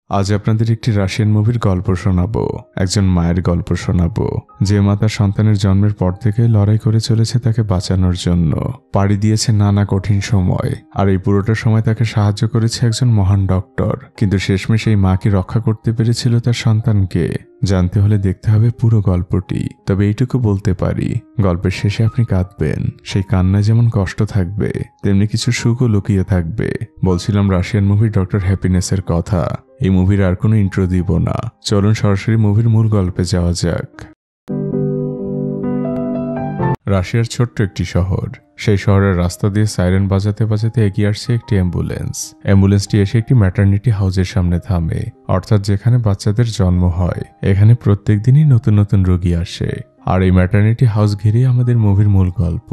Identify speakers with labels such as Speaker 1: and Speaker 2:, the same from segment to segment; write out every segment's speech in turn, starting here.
Speaker 1: আজ আপনাদের একটি রাশিয়ান মুভির গল্প শোনাবো। একজন মায়ের গল্প শোনাবো, যে মা তার সন্তানের জন্মের পর থেকে লড়াই করে চলেছে তাকে বাঁচানোর জন্য। পাড়ি দিয়েছে নানা কঠিন সময়, আর এই পুরোটা সময় তাকে সাহায্য করেছে একজন মহান ডক্টর। কিন্তু শেষমেশ এই মা কি রক্ষা করতে পেরেছিল তার সন্তানকে? জানতে হলে দেখতে হবে পুরো গল্পটি। তবে এইটুকু বলতে পারি, গল্পের শেষে আপনি কাঁদবেন। সেই কান্নায় যেমন কষ্ট থাকবে, তেমনি কিছু সুখও লুকিয়ে থাকবে। বলছিলাম রাশিয়ান মুভি ডক্টর হ্যাপিনেসের কথা। এই মুভির আর কোনো ইন্ট্রো দিব না, চলুন সরাসরি মুভির মূল গল্পে যাওয়া যাক। রাশিয়ার ছোট্ট একটি শহর। সেই শহরের রাস্তা দিয়ে সাইরেন বাজাতে বাজাতে এগিয়ে আসছে একটি অ্যাম্বুলেন্সটি এসে একটি ম্যাটারনিটি হাউসের সামনে থামে, অর্থাৎ যেখানে বাচ্চাদের জন্ম হয়। এখানে প্রত্যেক দিনই নতুন নতুন রোগী আসে, আর এই ম্যাটারনিটি হাউস ঘিরেই আমাদের মুভির মূল গল্প।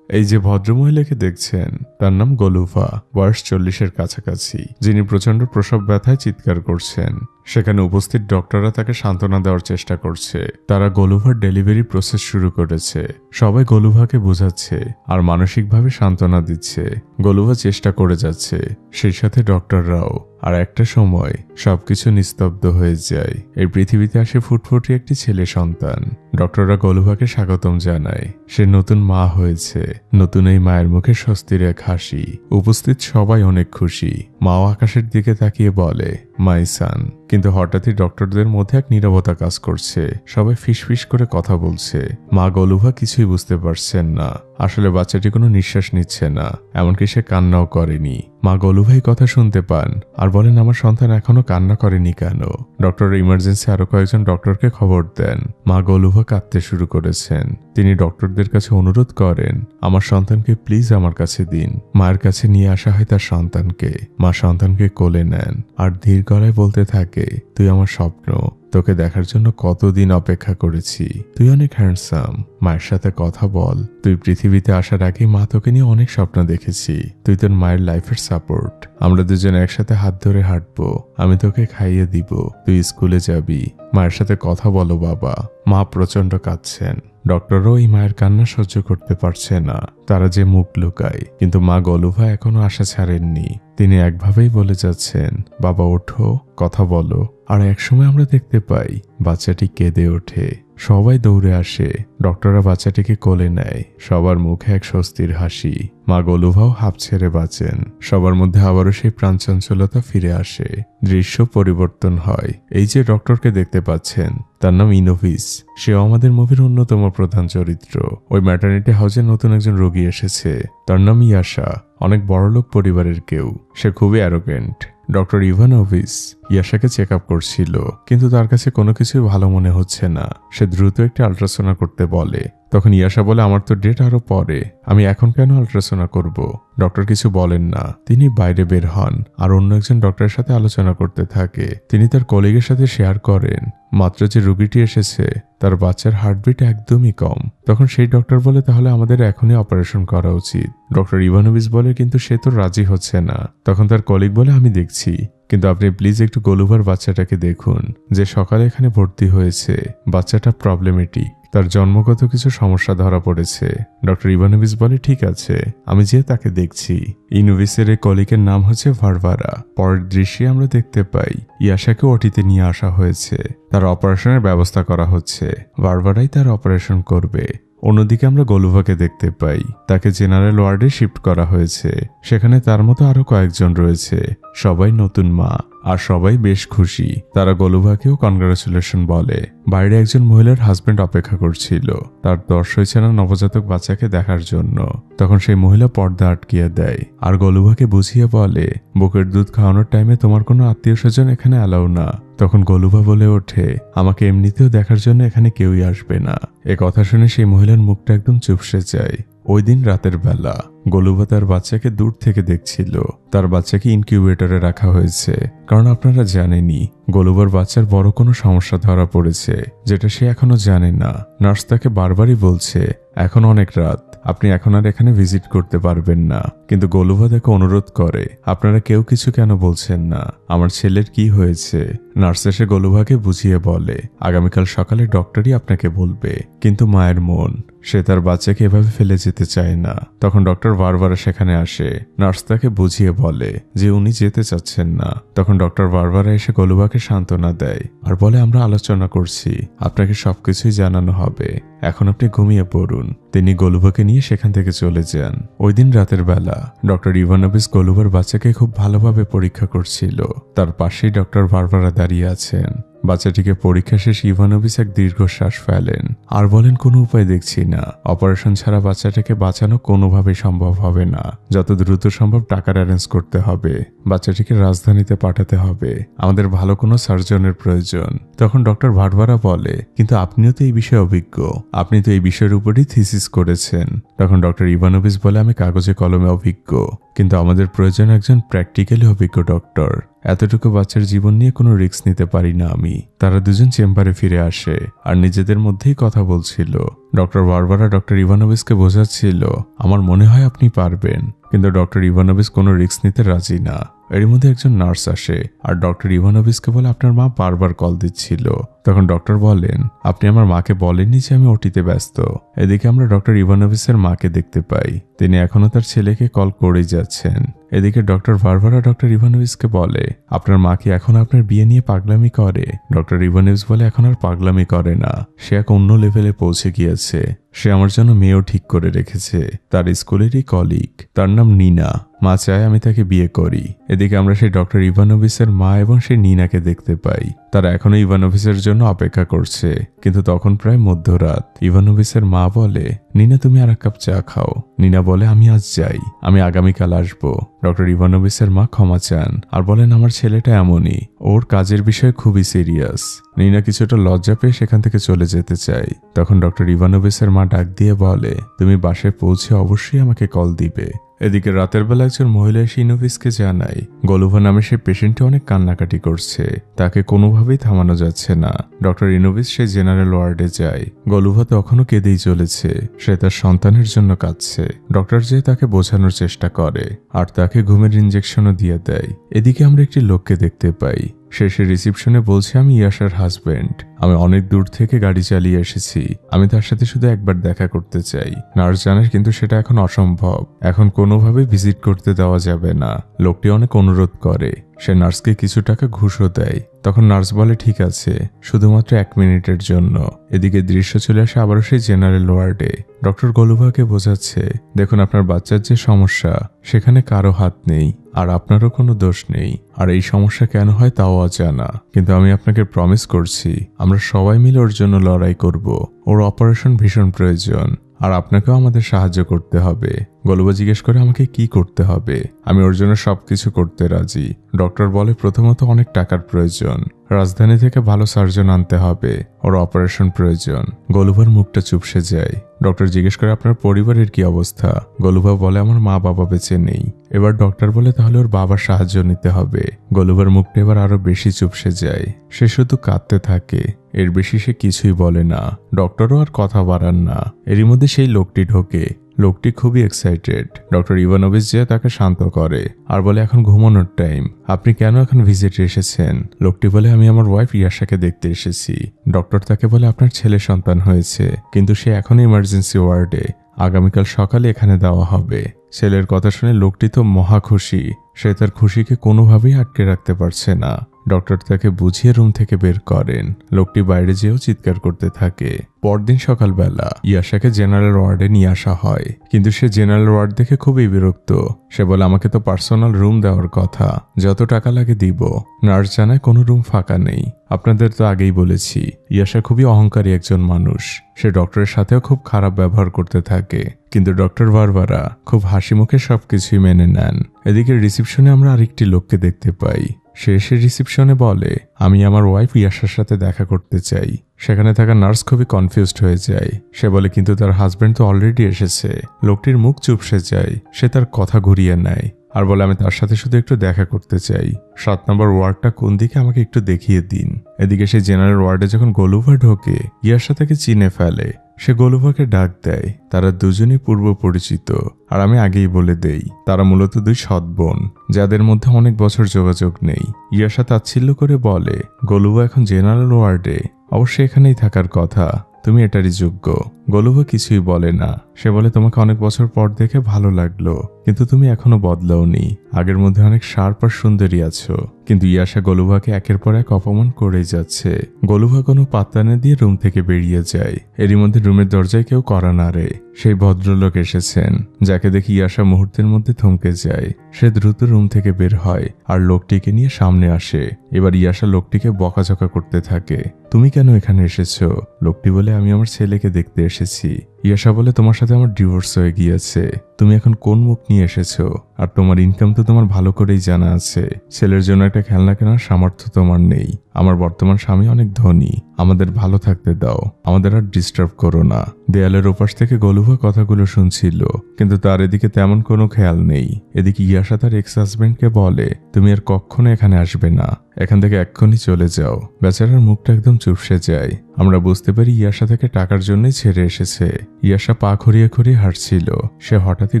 Speaker 1: এই যে ভদ্রমহিলাকে দেখছেন, তার নাম গোলুভা, বয়স 40-এর কাছাকাছি, যিনি প্রচন্ড প্রসব ব্যথায় চিৎকার করছেন। সেখানে উপস্থিত ডক্টররা তাকে সান্ত্বনা দেওয়ার চেষ্টা করছে। তারা গোলুভার ডেলিভারি প্রসেস শুরু করেছে। সবাই গোলুভাকে বোঝাচ্ছে আর মানসিকভাবে সান্ত্বনা দিচ্ছে। গোলুভা চেষ্টা করে যাচ্ছে, সেই সাথে ডক্টররাও। আর একটা সময় সবকিছু নিস্তব্ধ হয়ে যায়। এই পৃথিবীতে আসে ফুটফুটে একটি ছেলে সন্তান। ডক্টররা গোলুভাকে স্বাগতম জানায়। সে নতুন মা হয়েছে। নতুন এই মায়ের মুখে স্বস্তির এক হাসি। উপস্থিত সবাই অনেক খুশি। মাও আকাশের দিকে তাকিয়ে বলে, মাই সান। কিন্তু হঠাৎই ডক্টরদের মধ্যে এক নীরবতা কাজ করছে। সবাই ফিসফিস করে কথা বলছে। মা গোলুভা কিছুই বুঝতে পারছেন না। আসলে বাচ্চাটি কোনো নিঃশ্বাস নিচ্ছে না, এমনকি সে কান্নাও করেনি। মা গোলুভাই কথা শুনতে পান আর বলেন, আমার সন্তান এখনো কান্না করেনি কেন? ডক্টর ইমার্জেন্সি আরো কয়েকজন ডক্টরকে খবর দেন। মা গোলুভা কাঁদতে শুরু করেছেন। তিনি ডক্টরদের কাছে অনুরোধ করেন, আমার সন্তানকে প্লিজ আমার কাছে দিন। মায়ের কাছে নিয়ে আসা হয় তার সন্তানকে। মা সন্তানকে কোলে নেন আর ধীর গলায় বলতে থাকে, তুই আমার স্বপ্ন। তোকে দেখার জন্য কতদিন অপেক্ষা করেছি। তুই অনেক হ্যান্ডসাম। মায়ের সাথে কথা বল। তুই পৃথিবীতে আসার আগে মা তোকে নিয়ে অনেক স্বপ্ন দেখেছি। তুই তোর মায়ের লাইফের সাপোর্ট। আমরা দুজন একসাথে হাত ধরে হাঁটবো। আমি তোকে খাইয়ে দিব। তুই স্কুলে যাবি। মায়ের সাথে কথা বলো বাবা। মা প্রচন্ড কাঁদছেন। ডক্টরও এই মায়ের কান্না সহ্য করতে পারছে না। তারা যে মুখ লুকায়, কিন্তু মা গোলুভা এখনো আশা ছাড়েননি। তিনি একভাবেই বলে যাচ্ছেন, বাবা ওঠো, কথা বলো। আর একসময় আমরা দেখতে পাই বাচ্চাটি কেঁদে ওঠে। সবাই দৌড়ে আসে। ডক্টররা বাচ্চাটিকে কোলে নেয়। সবার মুখে এক স্বস্তির হাসি। মা গোলুভাও হাঁপ ছেড়ে বাঁচেন। সবার মধ্যে আবারও সেই প্রাণচঞ্চলতা ফিরে আসে। দৃশ্য পরিবর্তন হয়। এই যে ডক্টরকে দেখতে পাচ্ছেন, তার নাম ইনোভিস। সেও আমাদের মুভির অন্যতম প্রধান চরিত্র। ওই ম্যাটারনিটি হাউসে নতুন একজন রোগী এসেছে। তার নাম ইয়াশা। অনেক বড়লোক পরিবারের কেউ। সে খুবই অ্যারোগেন্ট। ডক্টর ইভানোভিচ ইয়াশাকে চেক আপ করছিল, কিন্তু তার কাছে কোনো কিছুই ভালো মনে হচ্ছে না। সে দ্রুত একটি আল্ট্রাসোনা করতে বলে। তখন ইয়াশা বলে, আমার তো ডেট আরো পরে, আমি এখন কেন আল্ট্রাসোনা করব? ডক্টর কিছু বলেন না। তিনি বাইরে বের হন আর অন্য একজন ডক্টরের সাথে আলোচনা করতে থাকে। তিনি তার কলিগের সাথে শেয়ার করেন, মাত্র যে রোগীটি এসেছে তার বাচ্চার হার্টবিট একদমই কম। তখন সেই ডক্টর বলে, তাহলে আমাদের এখনই অপারেশন করা উচিত। ডক্টর ইভানোভিচ বলে, কিন্তু সে তো রাজি হচ্ছে না। তখন তার কলিগ বলে, আমি দেখছি, কিন্তু আপনি প্লিজ একটু গোলুভার বাচ্চাটাকে দেখুন, যে সকালে এখানে ভর্তি হয়েছে। বাচ্চাটা প্রবলেমেটিক। তার জন্মগত কিছু সমস্যা ধরা পড়েছে। ডক্টর ইভানোভিচ বলে, ঠিক আছে, আমি যেয়ে তাকে দেখছি। ইনোভিসের এই কলিগের নাম হচ্ছে ভারভারা। পরের দৃশ্যে আমরা দেখতে পাই ইয়াশাকে ওটিতে নিয়ে আসা হয়েছে। তার অপারেশনের ব্যবস্থা করা হচ্ছে। ভারভারাই তার অপারেশন করবে। অন্যদিকে আমরা গোলুভাকে দেখতে পাই। তাকে জেনারেল ওয়ার্ডে শিফট করা হয়েছে। সেখানে তার মতো আরো কয়েকজন রয়েছে। সবাই নতুন মা, আর সবাই বেশ খুশি। তারা গোলুভাকেও কনগ্রাচুলেশন বলে। বাইরে একজন মহিলার হাজবেন্ড অপেক্ষা করছিল। তার দর্শ হয়েছে না নবজাতক বাচ্চাকে দেখার জন্য। তখন সেই মহিলা পর্দা আটকিয়ে দেয় আর গোলুভাকে বুঝিয়ে বলে, বুকের দুধ খাওয়ানোর টাইমে তোমার কোনো আত্মীয় স্বজন এখানে অ্যালাউ না। তখন গোলুভা বলে ওঠে, আমাকে এমনিতেও দেখার জন্য এখানে কেউই আসবে না। এ কথা শুনে সেই মহিলার মুখটা একদম চুপসে যায়। ওই দিন রাতের বেলা গোলুভা তার বাচ্চাকে দূর থেকে দেখছিল। তার বাচ্চাকে ইনকিউবেটরে রাখা হয়েছে, কারণ আপনারা জানেনই গোলুভার বাচ্চার বড় কোনো সমস্যা ধরা পড়েছে, যেটা সে এখনো জানে না। নার্স তাকে বারবারই বলছে, এখন অনেক রাত, আপনি এখন আর এখানে ভিজিট করতে পারবেন না। কিন্তু গোলুভা তাকে অনুরোধ করে, আপনারা কেউ কিছু কেন বলছেন না? আমার ছেলের কি হয়েছে? নার্স এসে গোলুভাকে বুঝিয়ে বলে, আগামীকাল সকালে ডক্টরই আপনাকে বলবে। কিন্তু মায়ের মন সে তার বাচ্চাকে এভাবে ফেলে যেতে চায় না। তখন ডক্টর বারবার সেখানে আসে। নার্স তাকে বুঝিয়ে বলে যে উনি যেতে চাচ্ছেন না। তখন ডক্টর বারবার এসে গলুবাকে সান্ত্বনা দেয় আর বলে আমরা আলোচনা করছি, আপনাকে সবকিছুই জানানো হবে, এখন আপনি ঘুমিয়ে পড়ুন। তিনি গলুবাকে নিয়ে সেখান থেকে চলে যান। ওই দিন রাতের বেলা ডক্টর ইভানোভিচ গলুবার বাচ্চাকে খুব ভালোভাবে পরীক্ষা করছিল। তার পাশেই ডক্টর বারবারা দাঁড়িয়ে আছেন। বাচ্চাটিকে পরীক্ষা শেষে ইভানোভিচ এক দীর্ঘশ্বাস ফেলেন আর বলেন কোনো উপায় দেখছি না, অপারেশন ছাড়া বাচ্চাটাকে বাঁচানো কোনোভাবেই সম্ভব হবে না, যত দ্রুত সম্ভব টাকার অ্যারেঞ্জ করতে হবে, বাচ্চাটিকে রাজধানীতে পাঠাতে হবে, আমাদের ভালো কোনো সার্জনের প্রয়োজন। তখন ডক্টর বারবারা বলে কিন্তু আপনিও তো এই বিষয়ে অভিজ্ঞ, আপনি তো এই বিষয়ের উপরই থিসিস করেছেন। তখন ডক্টর ইভানোভিচ বলে আমি কাগজে কলমে অভিজ্ঞ, কিন্তু আমাদের প্রয়োজন একজন প্র্যাকটিক্যালি অভিজ্ঞ ডক্টর। এতটুকু বাচ্চার জীবন নিয়ে কোনো রিস্ক নিতে পারি না আমি। তারা দুজন চেম্বারে ফিরে আসে আর নিজেদের মধ্যেই কথা বলছিল। ডক্টর বারবারা ডক্টর ইভানোভিচকে বোঝাচ্ছিল আমার মনে হয় আপনি পারবেন, কিন্তু ডক্টর ইভানোভিচ কোনো রিস্ক নিতে রাজি না। এর মধ্যে একজন নার্স আসে আর ডক্টর ইভানোভিচকে বলে আপনার মা বারবার কল দিচ্ছিল। তখন ডক্টর বলেন আপনি আমার মাকে বলেননি যে আমি ওটিতে ব্যস্ত। এদিকে আমরা ডক্টর ইভানোভিচের মাকে দেখতে পাই, তিনি এখনো তার ছেলেকে কল করেই যাচ্ছেন। এদিকে ডক্টর বারবারা ডক্টর ইভানোভিচকে বলে আপনার মা কি এখন আপনার বিয়ে নিয়ে পাগলামি করে? ডক্টর ইভানোভিচ বলে এখন আর পাগলামি করে না, সে এক অন্য লেভেলে পৌঁছে গিয়েছে। সে আমার জন্য মেয়েও ঠিক করে রেখেছে, তার স্কুলেরই কলিগ, তার নাম নিনা। মা চায় আমি তাকে বিয়ে করি। এদিকে আমরা সেই ডক্টর ইভানোভিচের মা এবং সেই নিনাকে দেখতে পাই। তারা এখনো ইভানোভিচের জন্য অপেক্ষা করছে, কিন্তু তখন প্রায় মধ্যরাত। ইভানোভিচের মা বলে নিনা তুমি আর এক কাপ চা খাও। নিনা বলে আমি আজ যাই, আমি আগামীকাল আসবো। ডক্টর ইভানোভিচের মা ক্ষমা চান আর বলেন আমার ছেলেটা এমনই, ওর কাজের বিষয়ে খুবই সিরিয়াস। নিনা কিছুটা লজ্জা পেয়ে সেখান থেকে চলে যেতে চাই। তখন ডক্টর ইভানোভিচের মা ডাক দিয়ে বলে তুমি বাসায় পৌঁছে অবশ্যই আমাকে কল দিবে। এদিকে রাতের বেলা একজন মহিলা এসে ইনোভিচকে জানায় গলুভা নামে সেই পেশেন্টটি অনেক কান্নাকাটি করছে, তাকে কোনোভাবেই থামানো যাচ্ছে না। ডক্টর ইনোভিচ সেই জেনারেল ওয়ার্ডে যায়। গলুভা তখনও কেঁদেই চলেছে, সে তার সন্তানের জন্য কাঁদছে। ডক্টর যে তাকে বোঝানোর চেষ্টা করে আর তাকে ঘুমের ইঞ্জেকশনও দিয়ে দেয়। এদিকে আমরা একটি লোককে দেখতে পাই, শেষে রিসিপশনে বলছে আমি ইয়াশার হাজবেন্ড, আমি অনেক দূর থেকে গাড়ি চালিয়ে এসেছি, আমি তার সাথে শুধু একবার দেখা করতে চাই। নার্স জানে কিন্তু সেটা এখন অসম্ভব, এখন কোনোভাবে ভিজিট করতে দেওয়া যাবে না। লোকটি অনেক অনুরোধ করে, সে নার্সকে কিছু টাকা ঘুষও দেয়। তখন নার্স বলে ঠিক আছে, শুধুমাত্র 1 মিনিটের জন্য। এদিকে দৃশ্য চলে আসে আবারও সেই জেনারেল ওয়ার্ডে। ডক্টর গলুভাকে বোঝাচ্ছে দেখুন আপনার বাচ্চার যে সমস্যা সেখানে কারো হাত নেই আর আপনারও কোনো দোষ নেই, আর এই সমস্যা কেন হয় তাও অজানা, কিন্তু আমি আপনাকে প্রমিস করছি আমরা সবাই মিলে ওর জন্য লড়াই করব। ওর অপারেশন ভীষণ প্রয়োজন আর আপনাকেও আমাদের সাহায্য করতে হবে। গলুবা জিজ্ঞেস করে আমাকে কি করতে হবে? আমি ওর জন্য সবকিছু করতে রাজি। ডক্টর বলে প্রথমত অনেক টাকার প্রয়োজন, রাজধানী থেকে ভালো সার্জন আনতে হবে, ওর অপারেশন প্রয়োজন। গলুবার মুখটা চুপসে যায়। ডক্টর জিজ্ঞেস করে আপনার পরিবারের কি অবস্থা? গলুবা বলে আমার মা বাবা বেঁচে নেই। এবার ডক্টর বলে তাহলে ওর বাবার সাহায্য নিতে হবে। গলুবার মুখটা এবার আরো বেশি চুপসে যায়, সে শুধু কাঁদতে থাকে, এর বেশি সে কিছুই বলে না। ডক্টরও আর কথা বাড়ান না। এরই মধ্যে সেই লোকটি ঢোকে। লোকটি খুবই এক্সাইটেড। ডক্টর ইভানোভিচ যে তাকে শান্ত করে আর বলে এখন ঘুমানোর টাইম, আপনি কেন এখন ভিজিটে এসেছেন? লোকটি বলে আমি আমার ওয়াইফ ইয়াশাকে দেখতে এসেছি। ডক্টর তাকে বলে আপনার ছেলে সন্তান হয়েছে, কিন্তু সে এখন ইমার্জেন্সি ওয়ার্ডে, আগামীকাল সকালে এখানে দেওয়া হবে। ছেলের কথা শুনে লোকটি তো মহা খুশি, সে তার খুশিকে কোনোভাবেই আটকে রাখতে পারছে না। ডক্টর তাকে বুঝিয়ে রুম থেকে বের করেন। লোকটি বাইরে যেয়েও চিৎকার করতে থাকে। পরদিন সকালবেলা ইয়াশাকে জেনারেল ওয়ার্ডে নিয়ে আসা হয়, কিন্তু সে জেনারেল ওয়ার্ড দেখে খুবই বিরক্ত। সে বলে আমাকে তো পার্সোনাল রুম দেওয়ার কথা, যত টাকা লাগে দিব। নার্স জানায় কোনো রুম ফাঁকা নেই। আপনাদের তো আগেই বলেছি ইয়াশা খুবই অহংকারী একজন মানুষ, সে ডক্টরের সাথেও খুব খারাপ ব্যবহার করতে থাকে, কিন্তু ডক্টর বারবারা খুব হাসি মুখে সবকিছুই মেনে নেন। এদিকে রিসিপশনে আমরা আরেকটি লোককে দেখতে পাই। সে এসে রিসিপশনে বলে আমি আমার ওয়াইফ ইয়াশার সাথে দেখা করতে চাই। সেখানে থাকা নার্স খুবই কনফিউজড হয়ে যায়। সে বলে কিন্তু তার হাজবেন্ড তো অলরেডি এসেছে। লোকটির মুখ চুপসে যায়, সে তার কথা ঘুরিয়ে নেয় আর বলে আমি তার সাথে শুধু একটু দেখা করতে চাই। 7 নম্বর ওয়ার্ডটা কোন দিকে আমাকে একটু দেখিয়ে দিন। এদিকে সেই জেনারেল ওয়ার্ডে যখন গলুভা ঢোকে, ইয়াশা তাকে চিনে ফেলে। সে গলুভাকে ডাক দেয়। তারা দুজনই পূর্ব পরিচিত, আর আমি আগেই বলে দেই তারা মূলত 2 সৎ বোন, যাদের মধ্যে অনেক বছর যোগাযোগ নেই। ইয়াশা তাচ্ছিল্য করে বলে গলুভা এখন জেনারেল ওয়ার্ডে, অবশ্যই এখানেই থাকার কথা, তুমি এটারই যোগ্য। গোলুভা কিছুই বলে না। সে বলে, তোমাকে অনেক বছর পর দেখে ভালো লাগলো, কিন্তু তুমি এখনো বদলাওনি। আগের মধ্যে অনেক শার্প আর সুন্দরী আছো। কিন্তু ইয়াশা গোলুভাকে একের পর এক অপমান করেই যাচ্ছে। গোলুভা কোনো পাত্তা না দিয়ে রুম থেকে বেরিয়ে যায়। এরই মধ্যে রুমের দরজায় কেউ কড়া নাড়ে। সেই ভদ্রলোক এসেছেন, যাকে দেখি ইয়াশা মুহূর্তের মধ্যে থমকে যায়। সে দ্রুত রুম থেকে বের হয় আর লোকটিকে নিয়ে সামনে আসে। এবার ইয়াশা লোকটিকে বকাঝকা করতে থাকে। তুমি কেন এখানে এসেছো? লোকটি বলে, আমি আমার ছেলেকে দেখতে এসেছি। ইয়াশা বলে, তোমার সাথে আমার ডিভোর্স হয়ে গিয়েছে। তুমি এখন কোন মুখ নিয়ে এসেছো? আর তোমার ইনকাম তো তোমার ভালো করেই জানা আছে। ছেলের জন্য একটা খেলনা কেনার সামর্থ্য তোমার নেই। আমার বর্তমান স্বামী অনেক ধনী। আমাদের ভালো থাকতে দাও, আমাদের আর ডিস্টার্ব করো না। দেয়ালের ওপাশ থেকে গোলুভা কথাগুলো শুনছিল, কিন্তু তার এদিকে তেমন কোনো খেয়াল নেই। এদিকে ইয়াশা তার এক্স হাজবেন্ডকে বলে, তুমি আর কখনো এখানে আসবে না, এখান থেকে এক্ষুনি চলে যাও। বেচারার মুখটা একদম চুপসে যায়। আমরা বুঝতে পারি ইয়াশা থেকে টাকার জন্যই ছেড়ে এসেছে। ইয়াশা পা খড়িয়ে খড়িয়ে হাঁটছিল। সে হঠাৎই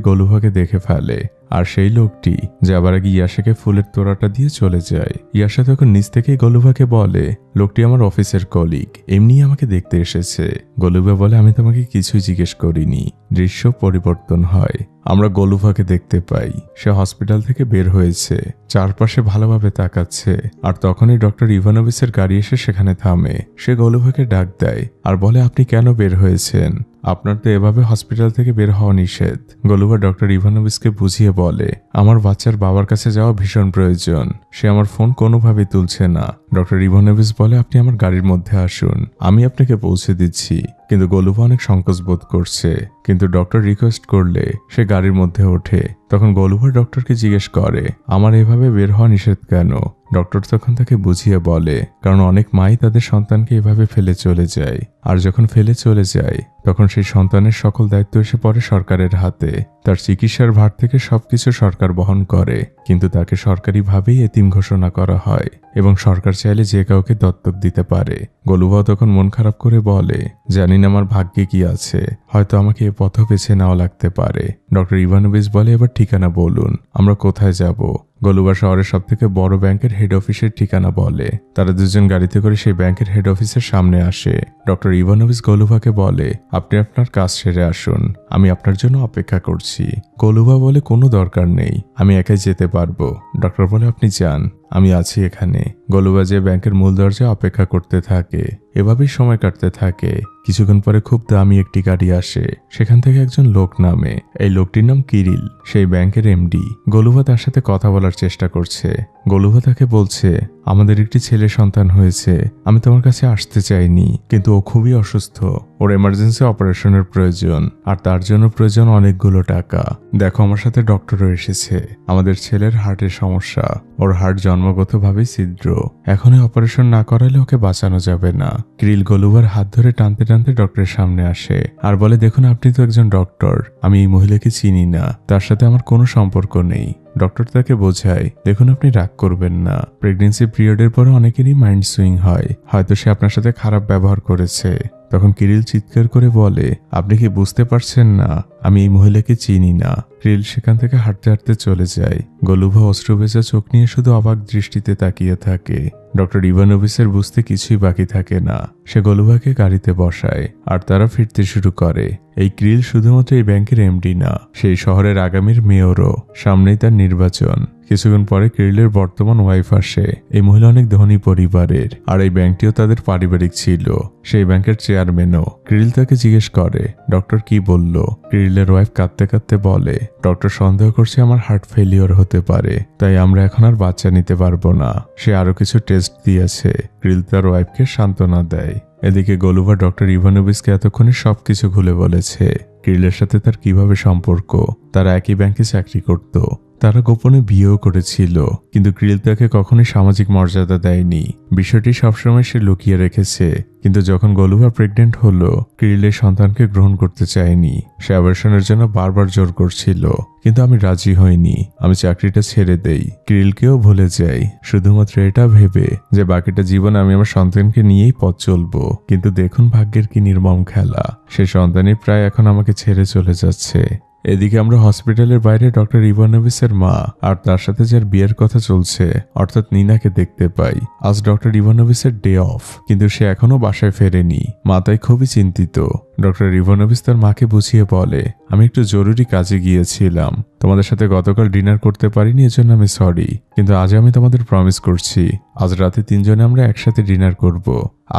Speaker 1: গোলুভাকে দেখে ফেলে, আর সেই লোকটি যাবার আগে ইয়াশাকে ফুলের তোড়াটা দিয়ে চলে যায়। ইয়াশা তখন নিচ থেকেই গোলুভাকে বলে, লোকটি আমার অফিসের কলিগ, এমনি আমাকে দেখতে এসেছে। গোলুভা বলে, আমি তোমাকে কিছুই জিজ্ঞেস করিনি। দৃশ্য পরিবর্তন হয়। আমরা গোলুভাকে দেখতে পাই। সে হসপিটাল থেকে বের হয়েছে, চারপাশে ভালোভাবে তাকাচ্ছে। আর তখনই ডক্টর ইভানোভিচের গাড়ি এসে সেখানে থামে। সে গোলুভাকে ডাক দেয় আর বলে, আপনি কেন বের হয়েছেন? আপনার তো এভাবে হসপিটাল থেকে বের হওয়া নিষেধ। গোলুভা ডক্টর ইভানোভিচকে বুঝিয়ে বলে, আমার বাচ্চার বাবার কাছে যাওয়া ভীষণ প্রয়োজন। সে আমার ফোন কোনোভাবেই তুলছে না। ডক্টর ইভানোভিচ বলে, আপনি আমার গাড়ির মধ্যে আসুন, আমি আপনাকে পৌঁছে দিচ্ছি। কিন্তু গোলুভা অনেক সংকোচ বোধ করছে, কিন্তু ডক্টর রিকোয়েস্ট করলে সে গাড়ির মধ্যে ওঠে। তখন গোলুভা ডক্টরকে জিজ্ঞেস করে, আমার এভাবে বের হওয়া নিষেধ কেন? ডক্টর তখন তাকে বুঝিয়ে বলে, কারণ অনেক মাই তাদের সন্তানকে এভাবে ফেলে চলে যায়, আর যখন ফেলে চলে যায় তখন সেই সন্তানের সকল দায়িত্ব এসে পড়ে সরকারের হাতে। তার চিকিৎসার ভার থেকে সবকিছু সরকার বহন করে, কিন্তু তাকে সরকারিভাবেই এতিম ঘোষণা করা হয় এবং সরকার চাইলে যে কাউকে দত্তক দিতে পারে। গোলুভা তখন মন খারাপ করে বলে, জানি না আমার ভাগ্যে কি আছে, হয়তো আমাকে এ পথ বেছে নেওয়া লাগতে পারে। ডক্টর ইভানোভিচ বলে, এবার ঠিকানা বলুন, আমরা কোথায় যাব? গোলুভা শহরের সব থেকে বড় ব্যাংকের হেড অফিসের ঠিকানা বলে। তারা দুজন গাড়িতে করে সেই ব্যাংকের হেড অফিসের সামনে আসে। ডক্টর ইভানোভিচ গোলুভাকে বলে, আপনি আপনার কাজ সেরে আসুন, আমি আপনার জন্য অপেক্ষা করছি। গোলুভা বলে, কোনো দরকার নেই, আমি একাই যেতে পারবো। ডক্টর বলে, আপনি যান, আমি আছি এখানে। গোলুভা যে ব্যাংকের মূল দরজায় অপেক্ষা করতে থাকে। এভাবেই সময় কাটতে থাকে। কিছুক্ষণ পরে খুব দামি একটি গাড়ি আসে। সেখান থেকে একজন লোক নামে। এই লোকটির নাম কিরিল, সেই ব্যাংকের এমডি। গোলুভা তার সাথে কথা বলার চেষ্টা করছে। গোলুভা তাকে বলছে, আমাদের একটি ছেলে সন্তান হয়েছে, আমি তোমার কাছে আসতে চাইনি, কিন্তু ও খুবই অসুস্থ, ওর এমার্জেন্সি অপারেশনের প্রয়োজন, আর তার জন্য প্রয়োজন অনেকগুলো টাকা। দেখো, আমার সাথে ডক্টরও এসেছে। আমাদের ছেলের হার্টের সমস্যা, ওর হার্ট জন্মগতভাবেই ছিদ্র, এখনই অপারেশন না করালে ওকে বাঁচানো যাবে না। কিরিল গোলুভার হাত ধরে টানতে টানতে ডক্টরের সামনে আসে আর বলে, দেখুন, আপনি তো একজন ডক্টর, আমি এই মহিলাকে চিনি না, তার সাথে আমার কোনো সম্পর্ক নেই। ডক্টর তাকে বোঝায়, দেখুন, আপনি রাগ করবেন না, প্রেগনেন্সি পিরিয়ডের পরে অনেকেরই মাইন্ড সুইং হয়, হয়তো সে আপনার সাথে খারাপ ব্যবহার করেছে। তখন কিরিল চিৎকার করে বলে, আপনি কি বুঝতে পারছেন না, আমি এই মহিলাকে চিনি না। কিরিল সেখান থেকে হাঁটতে হাঁটতে চলে যায়। গোলুভা অশ্রুভেজা চোখ নিয়ে শুধু অবাক দৃষ্টিতে তাকিয়ে থাকে। ডক্টর ইভানোভিচের বুঝতে কিছুই বাকি থাকে না। সে গোলুভাকে গাড়িতে বসায় আর তারা ফিরতে শুরু করে। এই কিরিল শুধুমাত্র এই ব্যাংকের এমডি না, সেই শহরের আগামীর মেয়রও। সামনেই তার নির্বাচন। কিছুক্ষণ পরে কিরিলের বর্তমান ওয়াইফ আসে। এই মহিলা অনেক ধনী পরিবারের, আর এই ব্যাংকটিও তাদের পারিবারিক ছিল। সেই ব্যাংকের চেয়ারম্যানও। কিরিল তাকে জিজ্ঞেস করে, ডক্টর কি বলল? কিরিলের ওয়াইফ কাঁদতে কাঁদতে বলে, ডক্টর সন্দেহ করছে আমার হার্ট ফেলিওর হতে পারে, তাই আমরা এখন আর বাচ্চা নিতে পারবো না। সে আরো কিছু টেস্ট দিয়েছে। কিরিল তার ওয়াইফকে সান্ত্বনা দেয়। এদিকে গোলুভা ডক্টর ইভানোভিচকে এতক্ষণে সবকিছু খুলে বলেছে। কিরিলের সাথে তার কিভাবে সম্পর্ক, তারা একই ব্যাংকে চাকরি করত, তারা গোপনে বিয়েও করেছিল, কিন্তু কিরিল তাকে কখনোই সামাজিক মর্যাদা দেয়নি। বিষয়টি সবসময় সে লুকিয়ে রেখেছে। কিন্তু যখন গোলুভা প্রেগনেন্ট হলো, কিরিলের সন্তানকে গ্রহণ করতে চায়নি। সে অ্যাবর্শনের জন্য বারবার জোর করছিল, কিন্তু আমি রাজি হইনি। আমি চাকরিটা ছেড়ে দেই, কিরিলকেও ভুলে যাই, শুধুমাত্র এটা ভেবে যে বাকিটা জীবন আমি আমার সন্তানকে নিয়েই পথ চলবো। কিন্তু দেখুন ভাগ্যের কি নির্মম খেলা, সে সন্তানই প্রায় এখন আমাকে ছেড়ে চলে যাচ্ছে। এদিকে আমরা হসপিটালের বাইরে ডক্টর ইভানোভিচের মা আর তার সাথে যার বিয়ের কথা চলছে, অর্থাৎ নিনাকে দেখতে পাই। আজ ডক্টর ইভানোভিচের ডে অফ, কিন্তু সে এখনো বাসায় ফেরেনি। মা তাই খুবই চিন্তিত। ডক্টর ইভানোভিচ তার মাকে বুঝিয়ে বলে, আমি একটু জরুরি কাজে গিয়েছিলাম, তোমাদের সাথে গতকাল ডিনার করতে পারিনি, এজন্য আমি সরি, কিন্তু আজ আমি তোমাদের প্রমিস করছি আজ রাতে তিনজনে আমরা একসাথে ডিনার করব।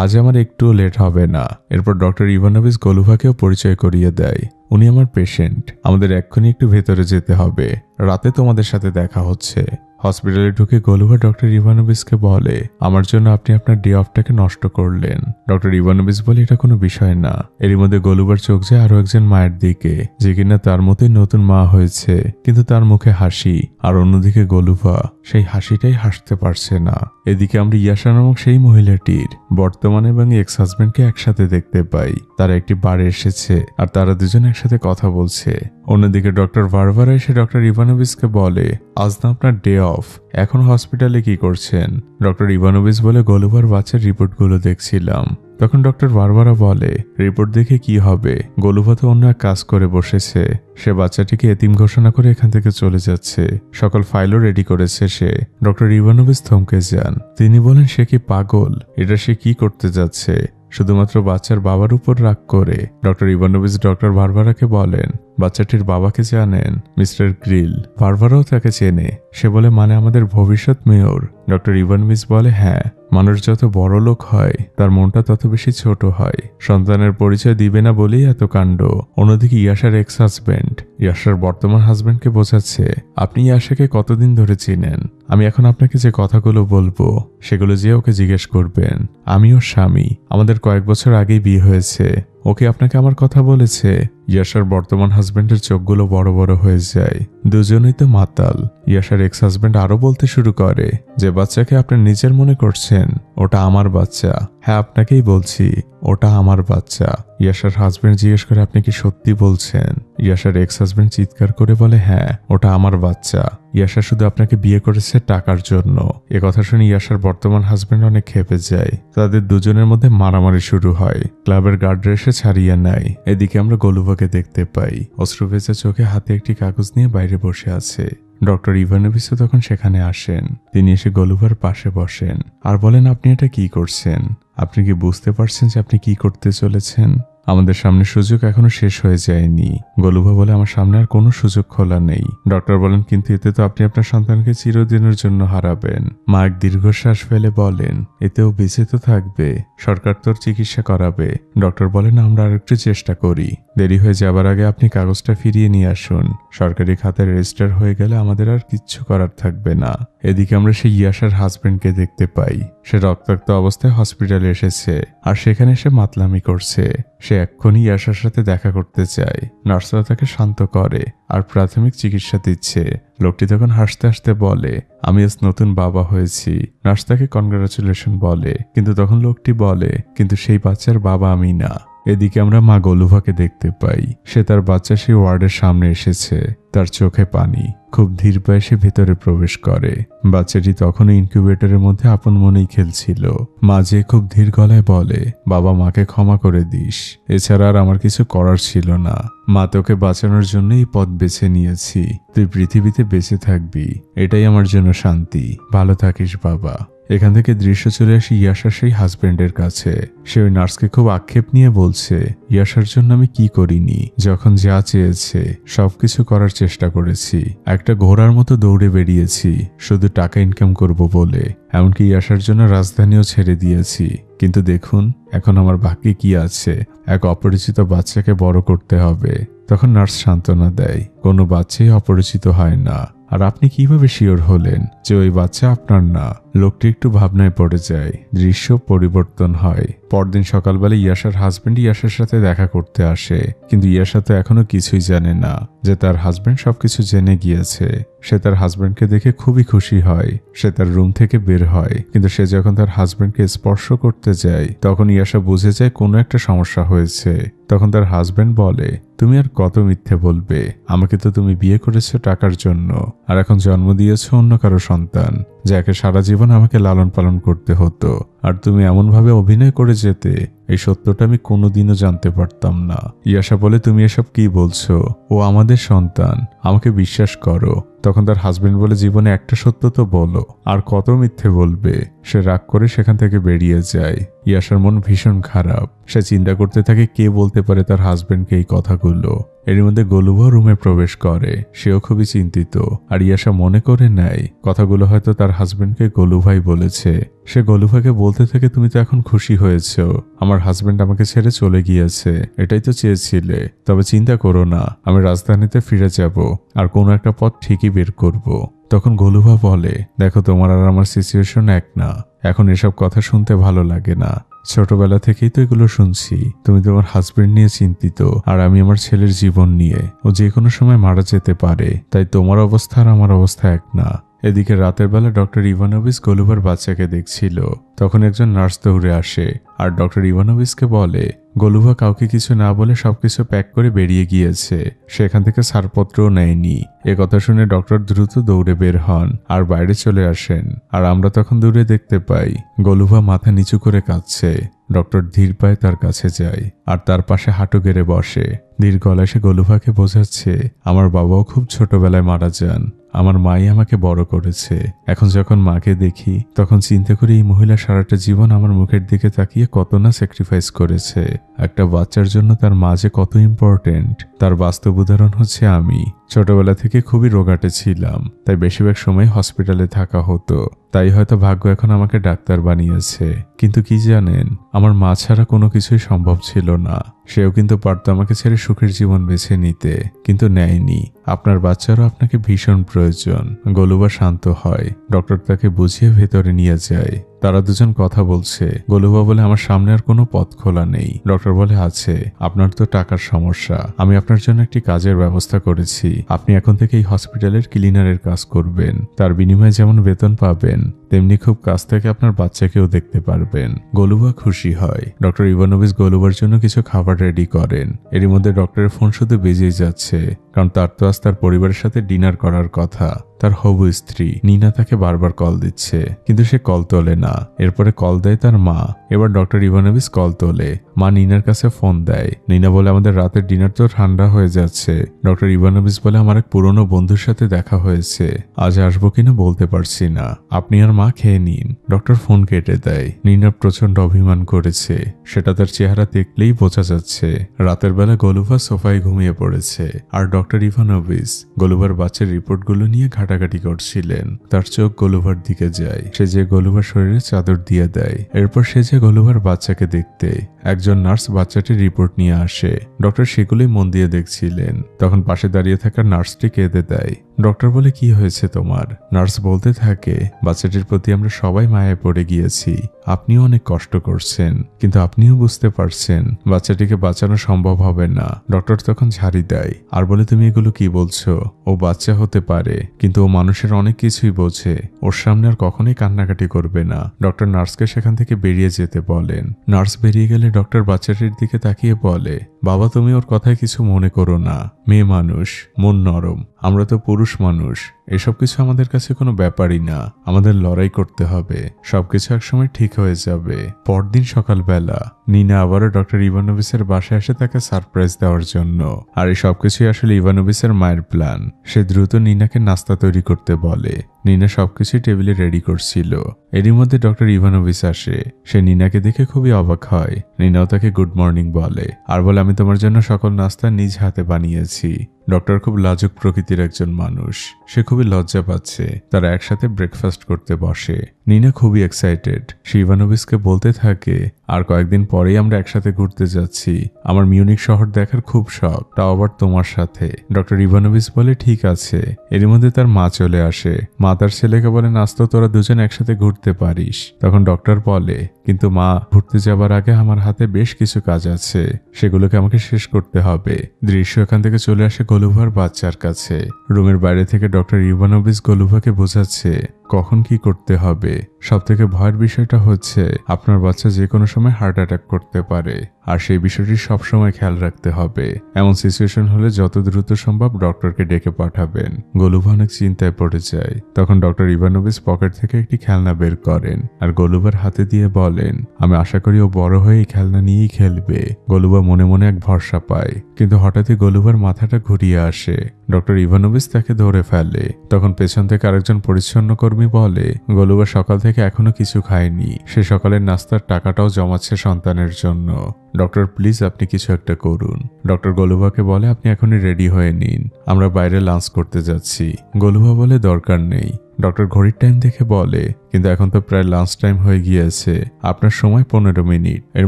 Speaker 1: আজ আমার একটুও লেট হবে না। এরপর ডক্টর ইভানোভিচ গোলুভাকেও পরিচয় করিয়ে দেয়, উনি আমার পেশেন্ট, আমাদের এক্ষুনি একটু ভেতরে যেতে হবে, রাতে তোমাদের সাথে দেখা হচ্ছে। হসপিটালে ঢুকে গোলুভা ডক্টর ইভানোভিচকে বলে, আমার জন্য আপনি আপনার ডে অফটাকে নষ্ট করলেন। ডক্টর ইভানোভিচ বলে, এটা কোনো বিষয় না। এরই মধ্যে গোলুভার চোখ যায় আরো একজন মায়ের দিকে, যে কিনা তার মতোই নতুন মা হয়েছে, কিন্তু তার মুখে হাসি, আর অন্যদিকে গোলুভা সেই হাসিটাই হাসতে পারছে না। এদিকে আমরা ইয়াশা নামক সেই মহিলাটির বর্তমানে এবং এক্স হাজবেন্ডকে একসাথে দেখতে পাই। তারা একটি বারে এসেছে আর তারা দুজন একসাথে কথা বলছে। অন্যদিকে ডক্টর বারবারা এসে ডক্টর ইভানোভিচকে বলে, আজ না আপনার ডে অফ, এখন হসপিটালে কি করছেন? ডক্টর ইভানোভিচ বলে, গোলুভার বাচ্চার রিপোর্টগুলো দেখছিলাম। তখন ডক্টর বারবারা বলে, রিপোর্ট দেখে কি হবে, গোলুভা তো অন্য এক কাজ করে বসেছে, সে বাচ্চাটিকে এতিম ঘোষণা করে এখান থেকে চলে যাচ্ছে, সকল ফাইলও রেডি করেছে সে। ডক্টর ইভানোভিচ থমকে যান, তিনি বলেন, সে কি পাগল? এটা সে কি করতে যাচ্ছে? শুধুমাত্র বাচ্চার বাবার উপর রাগ করে। ডক্টর ইভানোভিচ ডক্টর বারবারাকে বলেন, বাচ্চাটির বাবাকে জানেন? Mister grill. বারবারাও তাকে চেনে। সে বলে, মানে আমাদের ভবিষ্যৎ মেয়র? ডক্টর ইভানোভিচ বলে, হ্যাঁ, মানুষ যত বড় লোক হয় তার মনটা তত বেশি ছোট হয়, সন্তানের পরিচয় দিবে না বলেই এত কাণ্ড। অন্যদিকে ইয়াশার এক্স হাজবেন্ড ইয়াশার বর্তমান হাজবেন্ডকে বোঝাচ্ছে, আপনি ইয়াশাকে কতদিন ধরে চিনেন? আমি এখন আপনাকে যে কথাগুলো বলবো সেগুলো যে ওকে জিজ্ঞেস করবেন। আমি ওর স্বামী, আমাদের কয়েক বছর আগেই বিয়ে হয়েছে। ওকে আপনাকে আমার কথা বলেছে? ইয়াশার বর্তমান হাজবেন্ডের চোখগুলো বড় বড় হয়ে যায়। দুজনেই তো মাতাল। ইয়াশার এক্স হাজবেন্ড আরো বলতে শুরু করে, যে বাচ্চাকে আপনি নিজের মনে করছেন, ওটা আমার বাচ্চা। হ্যাঁ, আপনাকেই বলছি, ওটা আমার বাচ্চা। ইয়াশার হাজবেন্ড জিজ্ঞেস করে, আপনি কি সত্যি বলছেন? ইয়াশার এক্স হাজবেন্ড চিৎকার করে বলে, হ্যাঁ, ওটা আমার বাচ্চা। ইয়াশা শুধু আপনাকে বিয়ে করেছে টাকার জন্য। এ কথা শুনে ইয়াশার বর্তমান হাজবেন্ড অনেক ক্ষেপে যায়। তাদের দুজনের মধ্যে মারামারি শুরু হয়। ক্লাবের গার্ডরা এসে ছাড়িয়ে নেয়। এদিকে আমরা গোলুভাকে দেখতে পাই, অশ্রুভেজা চোখে হাতে একটি কাগজ নিয়ে বাইরে বসে আছে। ডক্টর ইভানোভিচও তখন সেখানে আসেন। তিনি এসে গোলুভার পাশে বসেন আর বলেন, আপনি এটা কি করছেন? আপনি কি বুঝতে পারছেন যে আপনি কি করতে চলেছেন? আমাদের সামনে সুযোগ এখনো শেষ হয়ে যায়নি। গোলুভা বলে, আমার সামনে আর কোনো সুযোগ খোলা নেই। ডক্টর বলেন, কিন্তু এতে তো আপনি আপনার সন্তানকে চিরদিনের জন্য হারাবেন। মা এক দীর্ঘশ্বাস ফেলে বলেন, এতেও বেঁচে তো থাকবে, সরকার তোর চিকিৎসা করাবে। ডক্টর বলেন, আমরা আর একটু চেষ্টা করি। দেরি হয়ে যাবার আগে আপনি কাগজটা ফিরিয়ে নিয়ে আসুন। সরকারি খাতায় রেজিস্টার হয়ে গেলে আমাদের আর কিচ্ছু করার থাকবে না। এদিকে আমরা সেই ইয়াশার হাজবেন্ডকে দেখতে পাই। সে রক্তাক্ত অবস্থায় হসপিটালে এসেছে আর সেখানে সে মাতলামি করছে। সে এক্ষুনি ইয়াশার সাথে দেখা করতে চায়। নার্সরা তাকে শান্ত করে আর প্রাথমিক চিকিৎসা দিচ্ছে। লোকটি তখন হাসতে হাসতে বলে, আমি আজ নতুন বাবা হয়েছি। নার্স তাকে কনগ্রাচুলেশন বলে, কিন্তু তখন লোকটি বলে, কিন্তু সেই বাচ্চার বাবা আমি না। এদিকে আমরা মা গোলুভাকে দেখতে পাই। সে তার বাচ্চা সেই ওয়ার্ডের সামনে এসেছে। তার চোখে পানি। খুব ধীর পায়ে সে ভেতরে প্রবেশ করে। বাচ্চাটি তখনও ইনকিউবেটরের মধ্যে আপন মনেই খেলছিল। মা যে খুব ধীর গলায় বলে, বাবা, মাকে ক্ষমা করে দিস, এছাড়া আর আমার কিছু করার ছিল না। মা, তোকে বাঁচানোর জন্য এই পথ বেছে নিয়েছি। তুই পৃথিবীতে বেঁচে থাকবি, এটাই আমার জন্য শান্তি। ভালো থাকিস বাবা। এখান থেকে দৃশ্য চলে আসি ইয়াশার সেই হাজবেন্ডের কাছে। সে ওই নার্সকে খুব আক্ষেপ নিয়ে বলছে, ইয়াশার জন্য আমি কি করিনি? যখন যা চেয়েছে সবকিছু করার চেষ্টা করেছি। একটা ঘোড়ার মতো দৌড়ে বেরিয়েছি শুধু টাকা ইনকাম করব বলে। এমনকি ইয়াশার জন্য রাজধানীও ছেড়ে দিয়েছি। কিন্তু দেখুন, এখন আমার ভাগ্যে কি আছে? এক অপরিচিত বাচ্চাকে বড় করতে হবে। তখন নার্স সান্ত্বনা দেয়, কোনো বাচ্চাই অপরিচিত হয় না। আর আপনি কিভাবে শিওর হলেন যে ওই বাচ্চা আপনার না? লোকটি একটু ভাবনায় পড়ে যায়। দৃশ্য পরিবর্তন হয়। পরদিন সকালবেলা ইয়াশার হাজবেন্ড ইয়াশার সাথে দেখা করতে আসে, কিন্তু ইয়াশা তো এখনো কিছুই জানে না যে তার হাজবেন্ড সবকিছু জেনে গিয়েছে। সে তার হাজবেন্ডকে দেখে খুবই খুশি হয়। সে তার রুম থেকে বের হয়, কিন্তু সে যখন তার হাজবেন্ডকে স্পর্শ করতে যায় তখন ইয়াশা বুঝে যায় কোনো একটা সমস্যা হয়েছে। তখন তার হাজবেন্ড বলে, তুমি আর কত মিথ্যে বলবে? আমাকে তো তুমি বিয়ে করেছো টাকার জন্য, আর এখন জন্ম দিয়েছো অন্য কারো সন্তান, যাকে সারা জীবন আমাকে লালন পালন করতে হতো। আর তুমি এমনভাবে অভিনয় করে যেতে, এই সত্যটা আমি কোনোদিনও জানতে পারতাম না। ইয়াশা বলে, তুমি এসব কি বলছো? ও আমাদের সন্তান, আমাকে বিশ্বাস করো। তখন তার হাজবেন্ড বলে, জীবনে একটা সত্য তো বলো, আর কত মিথ্যে বলবে। সে রাগ করে সেখান থেকে বেরিয়ে যায়। ইয়াশার মন ভীষণ খারাপ। সে চিন্তা করতে থাকে কে বলতে পারে তার হাজবেন্ডকে এই কথাগুলো। এর মধ্যে গোলুভা রুমে প্রবেশ করে। সেও খুবই চিন্তিত, আর ইয়াশা মনে করে নেয় কথাগুলো হয়তো তার হাজবেন্ডকে গোলুভাই বলেছে। সে গোলুভাকে বলতে থাকে, তুমি তো এখন খুশি হয়েছো, আমার হাজবেন্ড আমাকে ছেড়ে চলে গিয়েছে, এটাই তো চেয়েছিলে। তবে চিন্তা করো না, আমি রাজধানীতে ফিরে যাব, আর কোনো একটা পথ ঠিকই বের করব। তখন গোলুভা বলে, দেখো তোমার আর আমার সিচুয়েশন এক না, এখন এসব কথা শুনতে ভালো লাগে না। ছোটবেলা থেকেই তো এগুলো শুনছি। তুমি তোমার হাজবেন্ড নিয়ে চিন্তিত, আর আমি আমার ছেলের জীবন নিয়ে। ও যে কোনো সময় মারা যেতে পারে, তাই তোমার অবস্থা আর আমার অবস্থা এক না। এদিকে রাতের বেলা ডক্টর ইভানোভিচ গোলুভার বাচ্চাকে দেখছিল। তখন একজন নার্স দৌড়ে আসে আর ডক্টর ইভানোভিচকে বলে, গোলুভা কাউকে কিছু না বলে সবকিছু প্যাক করে বেরিয়ে গিয়েছে, সেখান থেকে ছাড়পত্রও নেয়নি। এ কথা শুনে ডক্টর দ্রুত দৌড়ে বের হন আর বাইরে চলে আসেন। আর আমরা তখন দূরে দেখতে পাই গোলুভা মাথা নিচু করে কাঁদছে। ডক্টর ধীর পায়ে তার কাছে যায় আর তার পাশে হাঁটু গেড়ে বসে। ধীর গলায় সে গোলুভাকে বোঝাচ্ছে, আমার বাবাও খুব ছোটবেলায় মারা যান, আমার মাই আমাকে বড় করেছে। এখন যখন মাকে দেখি তখন চিন্তা করি এই মহিলা সারাটা জীবন আমার মুখের দিকে তাকিয়ে কত না স্যাক্রিফাইস করেছে। একটা বাচ্চার জন্য তার মা যে কত ইম্পর্টেন্ট তার বাস্তব উদাহরণ হচ্ছে আমি। ছোটবেলা থেকে খুবই রোগাটে ছিলাম, তাই বেশিরভাগ সময় হসপিটালে থাকা হতো। তাই হয়তো ভাগ্য এখন আমাকে ডাক্তার বানিয়েছে। কিন্তু কি জানেন, আমার মা ছাড়া কোনো কিছুই সম্ভব ছিল না। সেও কিন্তু পারত আমাকে ছেড়ে সুখের জীবন বেছে নিতে, কিন্তু নেয়নি। আপনার বাচ্চারও আপনাকে ভীষণ প্রয়োজন। গোলুভা শান্ত হয়। ডক্টর তাকে বুঝিয়ে ভেতরে নিয়ে যায়। তারা দুজন কথা বলছে। গোলুভা বলে, আমার সামনে আর কোনো পথ খোলা নেই। ডক্টর বলে, আছে, আপনার তো টাকার সমস্যা। আমি আপনার জন্য একটি কাজের ব্যবস্থা করেছি। আপনি এখন থেকে এই হসপিটালের ক্লিনারের কাজ করবেন। তার বিনিময়ে যেমন বেতন পাবেন, তেমনি খুব কাছ থেকে আপনার বাচ্চাকেও দেখতে পারবেন। গোলুভা খুশি হয়। ডক্টর ইভানোভিচ গোলুভার জন্য কিছু খাবার রেডি করেন। এর মধ্যে ডক্টরের ফোন শুধু বেজেই যাচ্ছে, কারণ তার তো আজ তার পরিবারের সাথে ডিনার করার কথা। তার হবু স্ত্রী নিনা তাকে বারবার কল দিচ্ছে, কিন্তু সে কল তোলে না। এরপরে কল দেয় তার মা। এবার ডক্টর ইভানোভিচ কল তোলে। মা নিনার কাছে ফোন দেয়। নিনা বলে, আমাদের রাতের ডিনার তো ঠান্ডা হয়ে যাচ্ছে। ডক্টর ইভানোভিচ বলে, আমার এক পুরনো বন্ধুর সাথে দেখা হয়েছে, আজ আসবো কিনা বলতে পারছি না, আপনি আর মা খেয়ে নিন। ডক্টর ফোন কেটে দেয়। নিনা প্রচন্ড অভিমান করেছে, সেটা তার চেহারা দেখলেই বোঝা যাচ্ছে। রাতের বেলা গোলুভা সোফায় ঘুমিয়ে পড়েছে, আর ডক্টর ইভানোভিচ গোলুভার বাচ্চার রিপোর্টগুলো নিয়ে ঘাটাঘাটি করছিলেন। তার চোখ গোলুভার দিকে যায়। সে যে গোলুভার শরীরে চাদর দিয়ে দেয়। এরপর সে যে গোলুভার বাচ্চাকে দেখতে একজন নার্স বাচ্চাটির রিপোর্ট নিয়ে আসে। ডক্টর সেগুলোই মন দিয়ে দেখছিলেন। তখন পাশে দাঁড়িয়ে থাকা নার্সটি কেঁদে দেয়। ডক্টর বলে, কি হয়েছে তোমার? নার্স বলতে থাকে, বাচ্চাটির প্রতি আমরা সবাই মায়ায় পড়ে গিয়েছি। আপনিও অনেক কষ্ট করছেন, কিন্তু আপনিও বুঝতে পারছেন বাচ্চাটিকে বাঁচানো সম্ভব হবে না। ডক্টর তখন ঝাড়ি দেয় আর বলে, তুমি এগুলো কি বলছো? ও বাচ্চা হতে পারে, কিন্তু ও মানুষের অনেক কিছুই বোঝে। ওর সামনে আর কখনোই কান্নাকাটি করবে না। ডক্টর নার্সকে সেখান থেকে বেরিয়ে যেতে বলেন। নার্স বেরিয়ে গেলে ডক্টর বাচ্চাটির দিকে তাকিয়ে বলে, বাবা, তুমি ওর কথায় কিছু মনে করো না। মেয়ে মানুষ, মন নরম। আমরা তো পুরুষ মানুষ, এসব কিছু আমাদের কাছে কোনো ব্যাপারই না। আমাদের লড়াই করতে হবে, সবকিছু একসময় ঠিক হয়ে যাবে। পরদিন সকালবেলা নিনা আবারও ডক্টর ইভানোভিচের বাসায় আসে তাকে সারপ্রাইজ দেওয়ার জন্য। আর এই সবকিছুই আসলে ইভানোভিচের মায়ের প্ল্যান। সে দ্রুত নিনাকে নাস্তা তৈরি করতে বলে। নিনা সবকিছুই টেবিলে রেডি করছিল। এরই মধ্যে ডক্টর ইভানোভিচ আসে। সে নিনাকে দেখে খুবই অবাক হয়। নিনাও তাকে গুড মর্নিং বলে আর বলে, আমি তোমার জন্য সকল নাস্তা নিজ হাতে বানিয়েছি। ডক্টর খুব লাজুক প্রকৃতির একজন মানুষ। সে খুবই লজ্জা পাচ্ছে। তারা একসাথে ব্রেকফাস্ট করতে বসে। নিনা খুবই এক্সাইটেড। সে ইভানোভিচকে বলতে থাকে, আর কয়েকদিন পরেই আমরা একসাথে ঘুরতে যাচ্ছি। আমার মিউনিক শহর দেখার খুব শখ, তাও আবার তোমার সাথে। ডক্টর ইভানোভিচ বলে, ঠিক আছে। এর মধ্যে তার মা চলে আসে। মা তার ছেলেকে বলে, নাস্তা তোরা দুজন একসাথে ঘুরতে পারিস। তখন ডক্টর বলে, কিন্তু মা, ঘুরতে যাবার আগে আমার হাতে বেশ কিছু কাজ আছে, সেগুলোকে আমাকে শেষ করতে হবে। দৃশ্য এখান থেকে চলে আসে গোলুভার বাচ্চার কাছে। রুমের বাইরে থেকে ডক্টর ইভানোভিচ গোলুভাকে বোঝাচ্ছে, কখন কি করতে হবে। সবথেকে ভয়ের বিষয়টা হচ্ছে আপনার বাচ্চা যে কোনো সময় হার্ট অ্যাটাক করতে পারে, আর সেই বিষয়টি সবসময় খেয়াল রাখতে হবে। এমন সিচুয়েশন হলে যত দ্রুত সম্ভব ডক্টরকে ডেকে পাঠাবেন। গোলুভা অনেক চিন্তায় পড়ে যায়। তখন ডক্টর ইভানোভিচ পকেট থেকে একটি খেলনা বের করেন আর গোলুভার হাতে দিয়ে বলেন, আমি আশা করি ও বড় হয়ে এই খেলনা নিয়েই খেলবে। গোলুভা মনে মনে এক ভরসা পায়, কিন্তু হঠাৎই গোলুভার মাথাটা ঘুরিয়ে আসে। ডক্টর ইভানোভিচ তাকে ধরে ফেলে। তখন পেছন থেকে আরেকজন পরিচ্ছন্ন কর্মী বলে, গোলুভা সকাল থেকে এখনো কিছু খায়নি, সে সকালের নাস্তার টাকাটাও জমাচ্ছে সন্তানের জন্য। ডক্টর প্লিজ আপনি কিছু একটা করুন। ডক্টর গোলুভাকে বলে, আপনি এখনই রেডি হয়ে নিন, আমরা বাইরে লাঞ্চ করতে যাচ্ছি। গোলুভা বলে, দরকার নেই। ডক্টর ঘড়ির টাইম দেখে বলে, কিন্তু এখন তো প্রায় লাঞ্চ টাইম হয়ে গিয়েছে, আপনার সময় 15 মিনিট, এর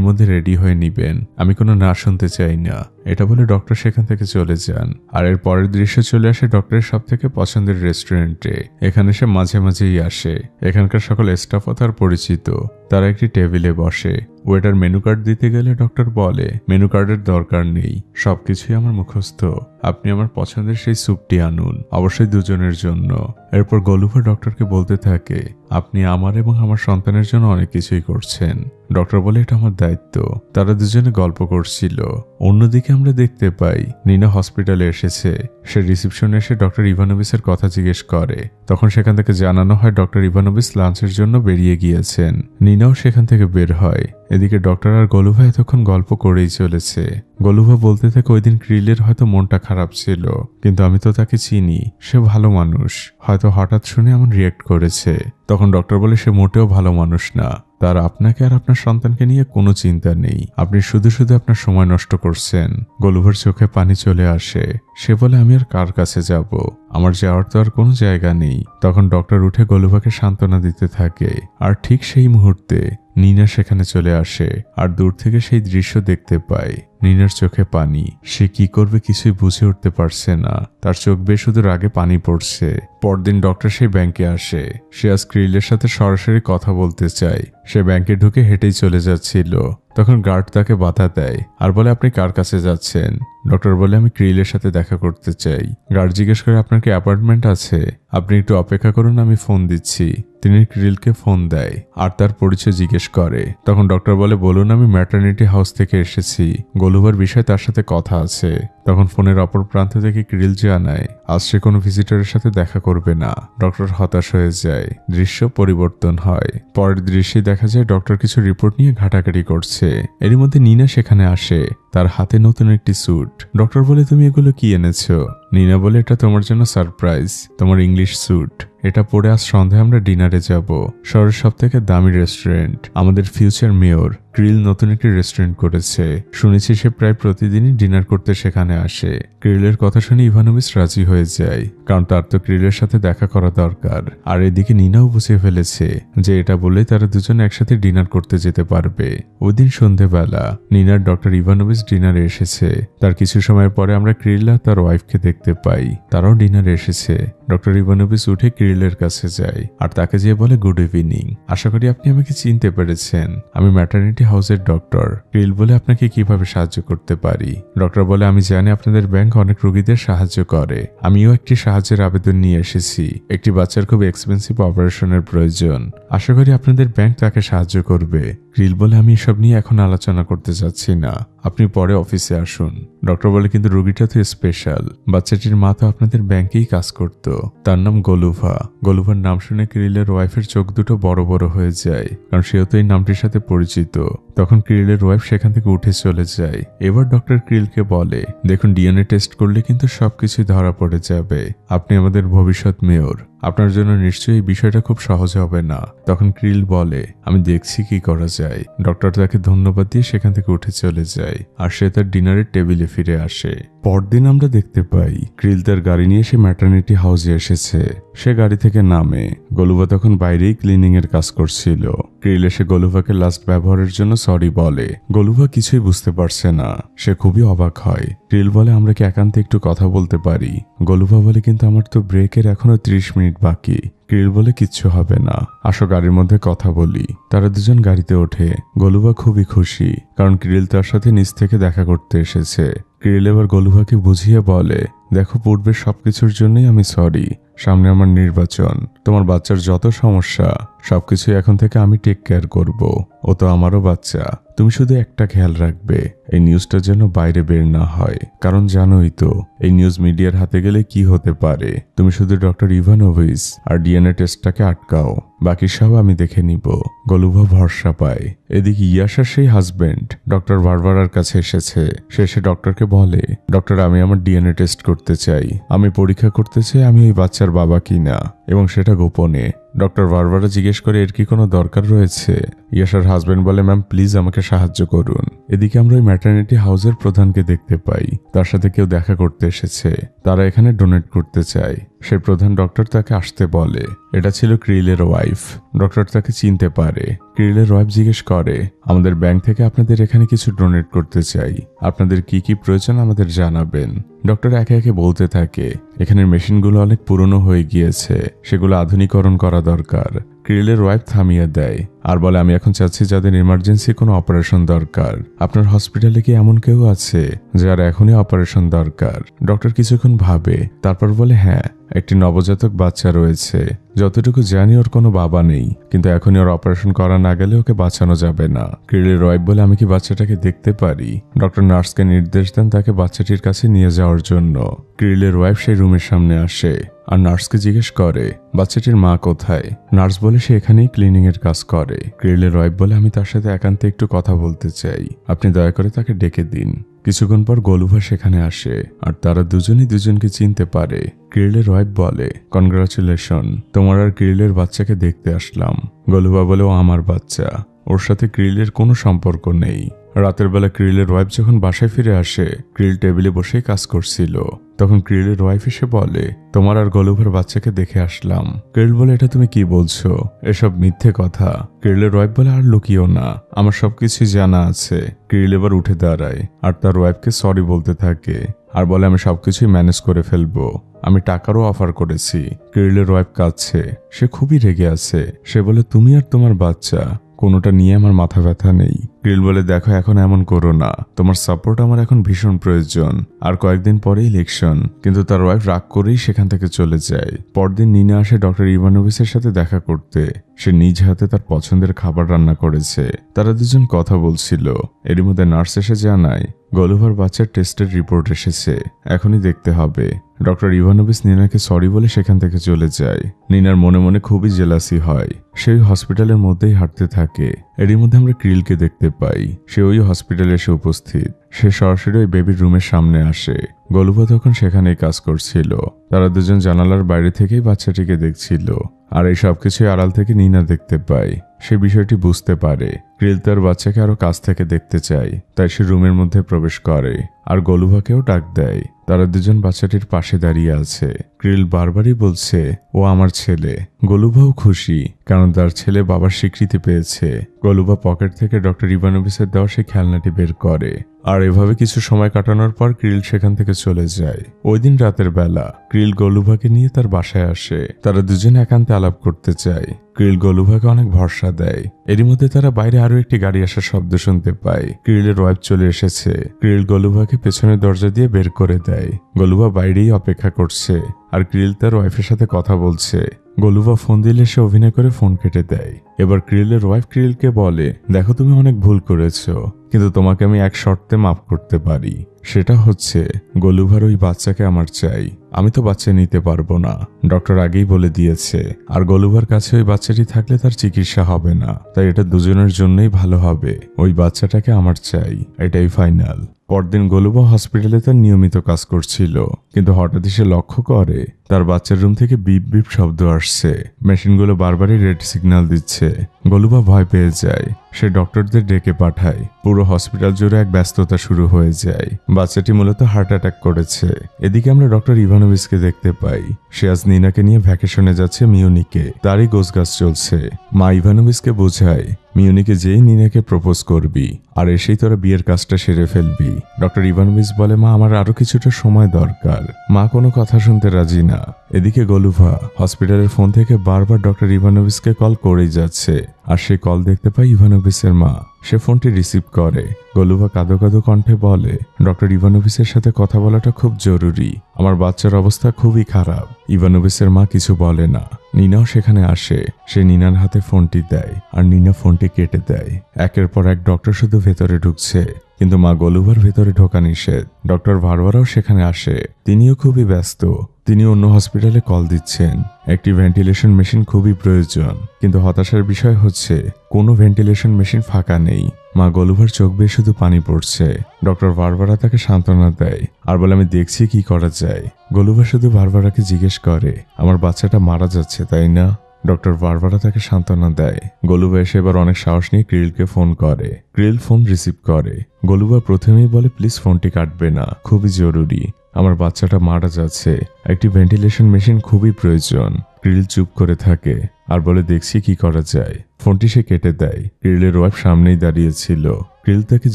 Speaker 1: মধ্যে রেডি হয়ে নিবেন, আমি কোনো না শুনতে চাই না। এটা বলে ডক্টর সেখান থেকে চলে যান। আর এর পরের দৃশ্য চলে আসে ডক্টরের সব থেকে পছন্দের রেস্টুরেন্টে। এখানে সে মাঝে মাঝেই আসে। এখানকার সকল স্টাফও তার পরিচিত। তারা একটি টেবিলে বসে। ওয়েটার মেনু কার্ড দিতে গেলে ডক্টর বলে, মেনু কার্ডের দরকার নেই, সবকিছুই আমার মুখস্থ, আপনি আমার পছন্দের সেই স্যুপটি আনুন, অবশ্যই দুজনের জন্য। এরপর গোলুভা ডক্টরকে বলতে থাকে, আপনি আমার এবং আমার সন্তানের জন্য অনেক কিছুই করছেন। ডক্টর বলে, এটা আমার দায়িত্ব। তারা দুজনে গল্প করছিল। অন্যদিকে আমরা দেখতে পাই নিনা হসপিটালে এসেছে। সে রিসিপশনে এসে ডক্টর ইভানোভিচের কথা জিজ্ঞেস করে। তখন সেখান থেকে জানানো হয় ডক্টর ইভানোভিচ লাঞ্চের জন্য বেরিয়ে গিয়েছেন। নিনাও সেখান থেকে বের হয়। এদিকে ডক্টর আর গোলুভা এতক্ষণ গল্প করেই চলেছে। গোলুভা বলতে থাকে, ওই দিন ক্রিলের হয়তো মনটা খারাপ ছিল, কিন্তু আমি তো তাকে চিনি, সে ভালো মানুষ, হয়তো হঠাৎ শুনে এমন রিয়েক্ট করেছে। তখন ডক্টর বলে, সে মোটেও ভালো মানুষ না, তার আপনাকে আর আপনার সন্তানকে নিয়ে কোনো চিন্তা নেই, আপনি শুধু শুধু আপনার সময় নষ্ট করছেন। গোলুভার চোখে পানি চলে আসে। সে বলে, আমি আর কার কাছে যাব, আমার যাওয়ার তো আর কোনো জায়গা নেই। তখন ডক্টর উঠে গোলুভাকে সান্ত্বনা দিতে থাকে। আর ঠিক সেই মুহূর্তে নিনা সেখানে চলে আসে আর দূর থেকে সেই দৃশ্য দেখতে পায়। নিনার চোখে পানি, সে কি করবে কিছুই বুঝে উঠতে পারছে না। তার চোখ বেয়ে শুধু রাগে পানি পড়ছে। পরদিন ডক্টর সেই ব্যাংকে আসে। সে আজ ক্রিলের সাথে সরাসরি কথা বলতে চায়। সে ব্যাংকে ঢুকে হেঁটেই চলে যাচ্ছিল। তখন গার্ড তাকে বাধা দেয় আর বলে, আপনি কার কাছে যাচ্ছেন? ডক্টর বলে, আমি ক্রিলের সাথে দেখা করতে চাই। গার্ড জিজ্ঞেস করে, আপনার কি অ্যাপয়েন্টমেন্ট আছে? আপনি একটু অপেক্ষা করুন, আমি ফোন দিচ্ছি। তিনি ক্রিলকে ফোন দেয় আর তার পরিচয় জিজ্ঞেস করে। তখন ডক্টর বলে, বলুন, আমি ম্যাটারনিটি হাউস থেকে এসেছি, গোলুভার বিষয়ে তার সাথে কথা আছে। তখন ফোনের অপর প্রান্ত থেকে ক্রিল জানায়, আজ সে কোনো ভিজিটরের সাথে দেখা করবে না। ডক্টর হতাশ হয়ে যায়। দৃশ্য পরিবর্তন হয়। পরের দৃশ্যে দেখা যায় ডক্টর কিছু রিপোর্ট নিয়ে ঘাটাঘাটি করছে। এরই মধ্যে নিনা সেখানে আসে, তার হাতে নতুন একটি স্যুট। ডক্টর বলে, তুমি এগুলো কি এনেছো? নিনা বলে, এটা তোমার জন্য সারপ্রাইজ, তোমার ইংলিশ স্যুট। এটা পরে আজ সন্ধ্যায় আমরা ডিনারে যাব, শহরের সব থেকে দামি রেস্টুরেন্ট। আমাদের ফিউচার মেয়র ক্রিল নতুন একটি রেস্টুরেন্ট করেছে, শুনেছি সে প্রায় প্রতিদিনই ডিনার করতে সেখানে আসে। ক্রিলের কথা শুনে ইভানোভিচ রাজি হয়ে যায়, কারণ তার তো ক্রিলের সাথে দেখা করা দরকার। আর এদিকে নিনাও বুঝে ফেলেছে যে এটা বলে তারা দুজনে একসাথে ডিনার করতে যেতে পারবে। ওই দিন সন্ধ্যেবেলা নিনার ডক্টর ইভানোভিচ ডিনারে এসেছে। তার কিছু সময়ের পরে আমরা ক্রিল আর তার ওয়াইফকে দেখতে পাই, তারাও ডিনারে এসেছে। ডক্টর ইভানোভিচ উঠে ক্রিলের কাছে যায় আর তাকে যেয়ে বলে, গুড ইভিনিং, আশা করি আপনি আমাকে চিনতে পেরেছেন, আমি ম্যাটারনিটি হাউসের ডক্টর। ক্রিল বলে, আপনাকে কিভাবে সাহায্য করতে পারি? ডক্টর বলে, আমি জানি আপনাদের ব্যাংক অনেক রোগীদের সাহায্য করে, আমিও একটি সাহায্যের আবেদন নিয়ে এসেছি। একটি বাচ্চার খুব এক্সপেন্সিভ অপারেশনের প্রয়োজন, আশা করি আপনাদের ব্যাংক তাকে সাহায্য করবে। ক্রিল বলে, আমি এসব নিয়ে এখন আলোচনা করতে যাচ্ছি না, আপনি পরে অফিসে আসুন। ডক্টর বলে, কিন্তু রোগীটা তো স্পেশাল, বাচ্চাটির মা তো আপনাদের ব্যাংকেই কাজ করত, তার নাম গোলুভা। গোলুভার নাম শুনে ক্রিলের ওয়াইফের চোখ দুটো বড় বড় হয়ে যায়, কারণ সেও তো এই নামটির সাথে পরিচিত। তখন ক্রিলের ওয়াইফ সেখান থেকে উঠে চলে যায়। এবার ডক্টর ক্রিলকে বলে, দেখুন, ডিএনএ টেস্ট করলে কিন্তু সবকিছুই ধরা পড়ে যাবে, আপনি আমাদের ভবিষ্যৎ মেয়র, আপনার জন্য নিশ্চয়ই এই বিষয়টা খুব সহজ হবে না। তখন ক্রিল বলে, আমি দেখছি কি করা যায়। ডক্টর তাকে ধন্যবাদ দিয়ে সেখান থেকে উঠে চলে যায় আর সে তার ডিনারের টেবিলে ফিরে আসে। পরদিন আমরা দেখতে পাই ক্রিল তার গাড়ি নিয়ে সে ম্যাটারনিটি হাউসে এসেছে। সে গাড়ি থেকে নামে। গোলুভা তখন বাইরেই ক্লিনিং এর কাজ করছিল। ক্রিল এসে গোলুভাকে লাস্ট ব্যবহারের জন্য সরি বলে। গোলুভা কিছুই বুঝতে পারছে না, সে খুবই অবাক হয়। ক্রিল বলে, আমরা কি একান্তে একটু কথা বলতে পারি? গোলুভা বলে, কিন্তু আমার তো ব্রেকের এখনো 30 মিনিট বাকি। ক্রিল বলে, কিচ্ছু হবে না, আসো গাড়ির মধ্যে কথা বলি। তারা দুজন গাড়িতে ওঠে। গোলুভা খুবই খুশি, কারণ ক্রিল তার সাথে নিচ থেকে দেখা করতে এসেছে। ক্রিল এবার গোলুভাকে বুঝিয়ে বলে, দেখো পূর্বের সবকিছুর জন্যই আমি সরি। সামনে আমার নির্বাচন, তোমার বাচ্চার যত সমস্যা সবকিছু এখন থেকে আমি টেক কেয়ার করব। ও তো আমারও বাচ্চা। তুমি শুধু একটা খেয়াল রাখবে, এই নিউজটা যেন বাইরে বের না হয়, কারণ জানোই তো এই নিউজ মিডিয়ার হাতে গেলে কি হতে পারে। তুমি শুধু ডক্টর ইভানোভিচ আর ডিএনএ টেস্টটাকে আটকাও, বাকি সব আমি দেখে নিব। গোলুভা ভরসা পায়। এদিকে ইয়াশার সেই হাজবেন্ড ডক্টর বারবারার কাছে এসেছে। সে ডক্টরকে বলে, ডক্টর আমি আমার ডিএনএ টেস্ট করতে চাই, আমি পরীক্ষা করতে চাই আমি ওই বাচ্চার বাবা কিনা, এবং সেটা গোপনে। ডক্টর বারবারা জিজ্ঞেস করে এর কি কোনো দরকার রয়েছে। ইয়াশার হাজবেন্ড বলে, ম্যাম প্লিজ আমাকে সাহায্য করুন। এদিকে আমরা ওই ম্যাটারনিটি হাউসের প্রধানকে দেখতে পাই, তার সাথে কেউ দেখা করতে এসেছে। তারা এখানে ডোনেট করতে চায়। সেই প্রধান ডক্টর তাকে আসতে বলে। এটা ছিল ক্রিলের ওয়াইফ। ডক্টর তাকে চিনতে পারে। ক্রিলের ওয়াইফ জিজ্ঞেস করে, আমাদের ব্যাংক থেকে আপনাদের এখানে কিছু ডোনেট করতে চাই, আপনাদের কি কি প্রয়োজন আমাদের জানাবেন। ডক্টর একে একে বলতে থাকে, এখানের মেশিনগুলো অনেক পুরনো হয়ে গিয়েছে, সেগুলো আধুনিকরণ করা দরকার। ক্রিলের ওয়াইফ থামিয়ে দেয় আর বলে, আমি এখন চাচ্ছি যাদের ইমার্জেন্সি কোনো অপারেশন দরকার। আপনার হসপিটালে কি এমন কেউ আছে যার এখনই অপারেশন দরকার? ডক্টর কিছুক্ষণ ভাবে, তারপর বলে, হ্যাঁ একটি নবজাতক বাচ্চা রয়েছে। যতটুকু জানি ওর কোনো বাবা নেই, কিন্তু এখনই ওর অপারেশন করা না গেলে ওকে বাঁচানো যাবে না। ক্রিলের ওয়াইফ বলে, আমি কি বাচ্চাটাকে দেখতে পারি? ডক্টর নার্সকে নির্দেশ দেন তাকে বাচ্চাটির কাছে নিয়ে যাওয়ার জন্য। ক্রিলের ওয়াইফ সেই রুমের সামনে আসে আর নার্সকে জিজ্ঞেস করে, বাচ্চাটির মা কোথায়? নার্স বলে, সে এখানেই ক্লিনিং এর কাজ করে। ক্রিলের ওয়াইফ বলে, আমি তার সাথে একান্তে একটু কথা বলতে চাই, আপনি দয়া করে তাকে ডেকে দিন। কিছুক্ষণ পর গোলুভা সেখানে আসে আর তারা দুজনই দুজনকে চিনতে পারে। ক্রিলের ওয়াইফ বলে, কনগ্রাচুলেশন, তোমার আর ক্রিলের বাচ্চাকে দেখতে আসলাম। গোলুভা বলে, ও আমার বাচ্চা, ওর সাথে ক্রিলের কোনো সম্পর্ক নেই। রাতের বেলা ক্রিলের ওয়াইফ যখন বাসায় ফিরে আসে, ক্রিল টেবিলে বসেই কাজ করছিল। তখন ক্রিলের ওয়াইফ এসে বলে, তোমার আর গোলুভার বাচ্চাকে দেখে আসলাম। ক্রিল বলে, এটা তুমি কি বলছো? এসব মিথ্যে কথা। ক্রিলের ওয়াইফ বলে, আর লুকিও না, আমার সবকিছু জানা আছে। ক্রিল এবার উঠে দাঁড়ায় আর তার ওয়াইফকে সরি বলতে থাকে আর বলে, আমি সবকিছুই ম্যানেজ করে ফেলবো, আমি টাকারও অফার করেছি। ক্রিলের ওয়াইফ কাঁদছে, সে খুবই রেগে আছে। সে বলে, তুমি আর তোমার বাচ্চা কোনোটা নিয়ে আমার মাথা ব্যথা নেই। ক্রিল বলে, দেখো এখন এমন করো না, তোমার সাপোর্ট আমার এখন ভীষণ প্রয়োজন। আর কয়েকদিন পরে ইলেকশন। কিন্তু তার ওয়াইফ রাগ করেই সেখান থেকে চলে যায়। পরদিন নিনা আসে ডক্টর ইভানোভিচের সাথে দেখা করতে। সে নিজ হাতে তার পছন্দের খাবার রান্না করেছে। তারা দুজন কথা বলছিল। এরই মধ্যে নার্স এসে জানায়, গোলুভার বাচ্চার টেস্টের রিপোর্ট এসেছে, এখনই দেখতে হবে। ডক্টর ইভানোভিচ নিনাকে সরি বলে সেখান থেকে চলে যায়। নিনার মনে মনে খুবই জেলাসি হয়। সেই হসপিটালের মধ্যেই হাঁটতে থাকে। এরই মধ্যে আমরা ক্রিলকে দেখতে পাই। সে ওই হসপিটালে এসে উপস্থিত। সে সরাসরি ওই বেবির রুমের সামনে আসে। গোলুভা তখন সেখানেই কাজ করছিল। তারা দুজন জানালার বাইরে থেকেই বাচ্চাটিকে দেখছিল। আর এই সবকিছু আড়াল থেকে নিনা দেখতে পায়। সে বিষয়টি বুঝতে পারে। ক্রিল তার বাচ্চাকে আরো কাছ থেকে দেখতে চায়, তাই সে রুমের মধ্যে প্রবেশ করে আর গোলুভাকেও ডাক দেয়। তারা দুজন বাচ্চাটির পাশে দাঁড়িয়ে আছে। ক্রিল বারবারই বলছে, ও আমার ছেলে। গোলুভাও খুশি, কারণ তার ছেলে বাবার স্বীকৃতি পেয়েছে। গোলুভা পকেট থেকে ডক্টর ইভানোভিচের দেওয়া সেই খেলনাটি বের করে। আর এভাবে কিছু সময় কাটানোর পর ক্রিল সেখান থেকে চলে যায়। ওই দিন রাতের বেলা ক্রিল গোলুভাকে নিয়ে তার বাসায় আসে। তারা দুজনে একান্তে আলাপ করতে চায়। ক্রিল গোলুভাকে অনেক ভরসা দেয়। এরই মধ্যে তারা বাইরে আরো একটি গাড়ি আসার শব্দ শুনতে পায়। ক্রিলের ওয়াইফ চলে এসেছে। ক্রিল গোলুভাকে পেছনের দরজা দিয়ে বের করে দেয়। গোলুভা বাইরেই অপেক্ষা করছে আর ক্রিল তার ওয়াইফের সাথে কথা বলছে। গোলুভা ফোন দিলে সে অভিনয় করে ফোন কেটে দেয়। এবার ক্রিলের ওয়াইফ ক্রিলকে বলে, দেখো তুমি অনেক ভুল করেছো, কিন্তু তোমাকে আমি এক শর্তে মাফ করতে পারি। সেটা হচ্ছে গোলুভার ওই বাচ্চাকে আমার চাই। আমি তো বাচ্চা নিতে পারবো না, ডক্টর আগেই বলে দিয়েছে। আর গোলুভার কাছে ওই বাচ্চাটি থাকলে তার চিকিৎসা হবে না, তাই এটা দুজনের জন্যই ভালো হবে। ওই বাচ্চাটাকে আমার চাই, এটাই ফাইনাল। পরদিন গোলুভা হসপিটালে তার নিয়মিত কাজ করছিল, কিন্তু হঠাৎই সে লক্ষ্য করে তার বাচ্চার রুম থেকে বিপ বিপ শব্দ আসছে। মেশিনগুলো বারবারই রেড সিগন্যাল দিচ্ছে। গোলুভা ভয় পেয়ে যায়। সে ডক্টরদের ডেকে পাঠায়। পুরো হসপিটাল জুড়ে এক ব্যস্ততা শুরু হয়ে যায়। বাচ্চাটি মূলত হার্ট অ্যাটাক করেছে। এদিকে আমরা ডক্টর ইভানোভিচকে দেখতে পাই। সে আজ নিনাকে নিয়ে ভ্যাকেশনে যাচ্ছে মিউনিকে। তারই গোছগাছ চলছে। মা ইভানোভিচকে বোঝায়, মিউনিকে যেই নিনাকে প্রপোজ করবি আর এসেই তোরা বিয়ের কাজটা সেরে ফেলবি। ডক্টর ইভানোভিচ বলে, মা আমার আরো কিছুটা সময় দরকার। মা কোনো কথা শুনতে রাজি না। এদিকে গোলুভা হসপিটালের ফোন থেকে বারবার ডক্টর ইভানোভিচকে কল করেই যাচ্ছে, আর সে কল দেখতে পায় ইভানোভিচের মা। সে ফোনটি রিসিভ করে। গোলুভা কাঁদো কাঁদো কণ্ঠে বলে, ডক্টর ইভানোভিচের সাথে কথা বলাটা খুব জরুরি, আমার বাচ্চার অবস্থা খুবই খারাপ। ইভানোভিচের মা কিছু বলে না। নিনাও সেখানে আসে। সে নিনার হাতে ফোনটি দেয়, আর নিনা ফোনটি কেটে দেয়। একের পর এক ডক্টর শুধু ভেতরে ঢুকছে, কিন্তু মা গোলুভার ভেতরে ঢোকা নিষেধ। ডক্টর ভারবারাও সেখানে আসে। তিনিও খুবই ব্যস্ত। তিনি অন্য হসপিটালে কল দিচ্ছেন। একটি ভেন্টিলেশন মেশিন খুবই প্রয়োজন, কিন্তু হতাশার বিষয় হচ্ছে কোনো ভেন্টিলেশন মেশিন ফাঁকা নেই। মা গোলুভার চোখ বেয়ে শুধু পানি পড়ছে। ডক্টর ভারবারা তাকে সান্ত্বনা দেয় আর বলে, আমি দেখছি কি করা যায়। গোলুভা শুধু ভারবারাকে জিজ্ঞেস করে, আমার বাচ্চাটা মারা যাচ্ছে তাই না? ডক্টর ভারবারা তাকে সান্ত্বনা দেয়। গোলুভা এসে এবার অনেক সাহস নিয়ে ক্রিলকে ফোন করে। ক্রিল ফোন রিসিভ করে। গোলুভা প্রথমেই বলে, প্লিজ ফোনটি কাটবে না, খুবই জরুরি, আমার বাচ্চাটা মারা যাচ্ছে, একটি ভেন্টিলেশন মেশিন খুবই প্রয়োজন। ক্রিল চুপ করে থাকে আর বলে, দেখছি কি করা যায়। ফোনটি সে কেটে দেয়। ক্রিলের ওয়াইফ সামনেই দাঁড়িয়েছিল। ক্রিল তাকে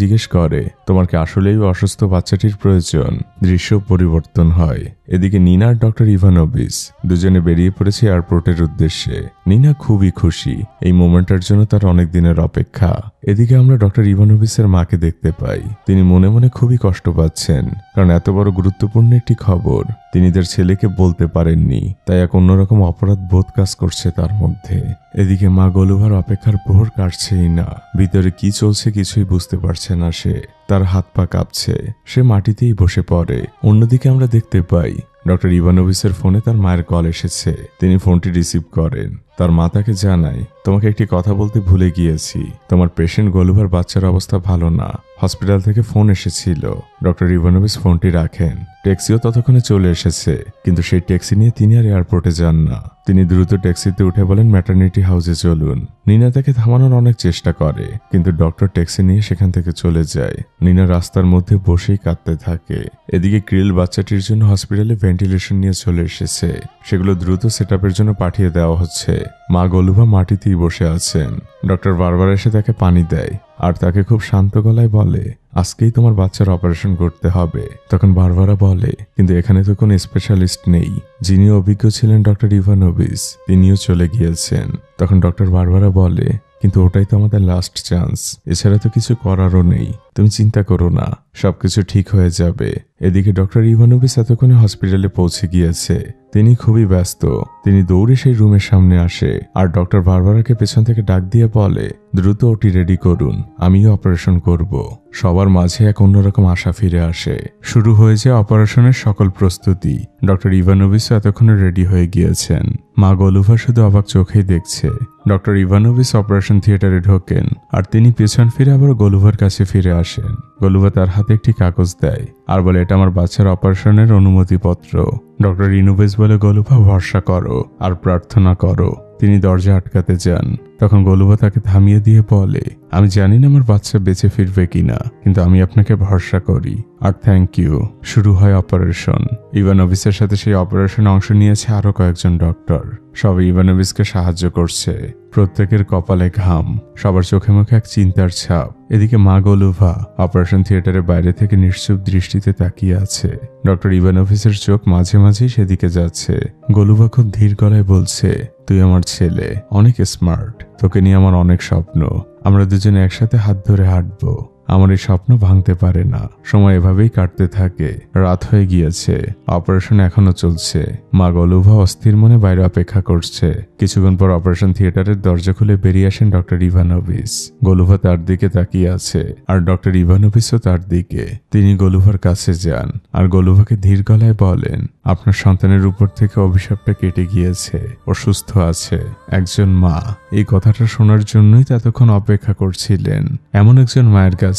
Speaker 1: জিজ্ঞেস করে, তোমার কি আসলেই অসুস্থ বাচ্চাটির প্রয়োজন? দৃশ্য পরিবর্তন হয়। এদিকে নিনা আর ডক্টর ইভানোভিচ দুজনে বেরিয়ে পড়েছে এয়ারপোর্টের উদ্দেশ্যে। নিনা খুবই খুশি, এই মোমেন্টটার জন্য তার অনেক দিনের অপেক্ষা। এদিকে আমরা ডক্টর ইভানোভিচের মাকে দেখতে পাই। তিনি মনে মনে খুবই কষ্ট পাচ্ছেন, কারণ এত বড় গুরুত্বপূর্ণ একটি খবর তিনি তার ছেলেকে বলতে পারেননি, তাই এক অন্যরকম অপরাধ বোধ কাজ করছে তার মধ্যে। এদিকে মা গোলুভার অপেক্ষার প্রহর কাটছেই না। ভিতরে কি চলছে কিছুই বুঝতে পারছে না সে। তার হাত পা কাঁপছে। সে মাটিতেই বসে পড়ে। অন্যদিকে আমরা দেখতে পাই ডক্টর ইভানোভিচের ফোনে তার মায়ের কল এসেছে। তিনি ফোনটি রিসিভ করেন। তার মা তাকে জানায়, তোমাকে একটি কথা বলতে ভুলে গিয়েছি, তোমার পেশেন্ট গোলুভার বাচ্চার অবস্থা ভালো না, হসপিটাল থেকে ফোন এসেছিল। ডক্টর ইভানোভিচ ফোনটি রাখেন। ট্যাক্সিও ততক্ষণে চলে এসেছে, কিন্তু সেই ট্যাক্সি নিয়ে তিনি আর এয়ারপোর্টে যান না। তিনি দ্রুত ট্যাক্সিতে উঠে বলেন, ম্যাটারনিটি হাউসে চলুন। নিনা তাকে থামানোর অনেক চেষ্টা করে, কিন্তু ডক্টর ট্যাক্সি নিয়ে সেখান থেকে চলে যায়। নিনা রাস্তার মধ্যে বসেই কাঁদতে থাকে। এদিকে ক্রিল বাচ্চাটির জন্য হসপিটালে ভেন্টিলেশন নিয়ে চলে এসেছে। সেগুলো দ্রুত সেটআপের জন্য পাঠিয়ে দেওয়া হচ্ছে। মা গোলুভা মাটিতেই বসে আছেন। ডক্টর বারবার এসে তাকে পানি দেয় আর তাকে খুব শান্ত গলায় বলে, আজকেই তোমার বাচ্চার অপারেশন করতে হবে। তখন বারবারা বলে, কিন্তু এখানে তো কোনো স্পেশালিস্ট নেই। যিনি অভিজ্ঞ ছিলেন ডক্টর ইভানোভিচ, তিনিও চলে গিয়েছেন। তখন ডক্টর বারবারা বলে, কিন্তু ওটাই তো আমাদের লাস্ট চান্স, এছাড়া তো কিছু করারও নেই। তুমি চিন্তা করো না, সবকিছু ঠিক হয়ে যাবে। এদিকে ডক্টর ইভানোভিচ এতক্ষণে হসপিটালে পৌঁছে গিয়েছে। তিনি খুবই ব্যস্ত। তিনি দৌড়ে সেই রুমের সামনে আসে আর ডক্টর বারবারাকে পেছন থেকে ডাক দিয়ে বলে, দ্রুত ওটি রেডি করুন, আমিও অপারেশন করব। সবার মাঝে এক অন্যরকম আশা ফিরে আসে। শুরু হয়ে যায় অপারেশনের সকল প্রস্তুতি। ডক্টর ইভানোভিচ এতক্ষণে রেডি হয়ে গিয়েছেন। মা গোলুভা শুধু অবাক চোখেই দেখছে। ডক্টর ইভানোভিচ অপারেশন থিয়েটারে ঢোকেন আর তিনি পেছন ফিরে আবার গোলুভার কাছে ফিরে আসেন। গোলুভা তার হাতে একটি কাগজ দেয় আর বলে, এটা আমার বাচ্চার অপারেশনের অনুমতিপত্র। ডক্টর ইনোভিচ বলে, গোলুভা ভরসা করো আর প্রার্থনা করো। তিনি দরজা আটকাতে যান। তখন গোলুভা তাকে থামিয়ে দিয়ে বলে, আমি জানি না আমার বাচ্চা বেঁচে ফিরবে কিনা, কিন্তু আমি আপনাকে ভরসা করি আর থ্যাংক ইউ। শুরু হয় অপারেশন। ইভানোভিচের সাথে সেই অপারেশনে অংশ নিয়েছে আরো কয়েকজন ডক্টর। সবাই ইভানোভিচকে সাহায্য করছে। প্রত্যেকের কপালে ঘাম, সবার চোখে মুখে এক চিন্তার ছাপ। এদিকে মা গোলুভা অপারেশন থিয়েটারের বাইরে থেকে নিশ্চুপ দৃষ্টিতে তাকিয়ে আছে। ডক্টর ইভানোভিচের চোখ মাঝে মাঝেই সেদিকে যাচ্ছে। গোলুভা খুব ধীর গলায় বলছে, তুই আমার ছেলে, অনেক স্মার্ট, তোকে নিয়ে আমার অনেক স্বপ্ন, আমরা দুজনে একসাথে হাত ধরে হাঁটবো। আমার এই স্বপ্ন ভাঙতে পারে না। সময় এভাবেই কাটতে থাকে। রাত হয়ে গিয়েছে। অপারেশন এখনো চলছে। মা গোলুভা অস্থির মনে বাইরে অপেক্ষা করছে। কিছুক্ষণ পর অপারেশন থিয়েটারের দরজা খুলে বেরিয়ে আসেন ডক্টর ইভানোভিচ। গোলুভা তার দিকে তাকিয়ে আছে আর ডক্টর ইভানোভিচও তার দিকে। তিনি গোলুভার কাছে যান আর গোলুভাকে ধীর গলায় বলেন, আপনার সন্তানের উপর থেকে অভিশাপটা কেটে গিয়েছে, ও সুস্থ আছে। একজন মা এই কথাটা শোনার জন্যই এতক্ষণ অপেক্ষা করছিলেন। এমন একজন মায়ের কাছে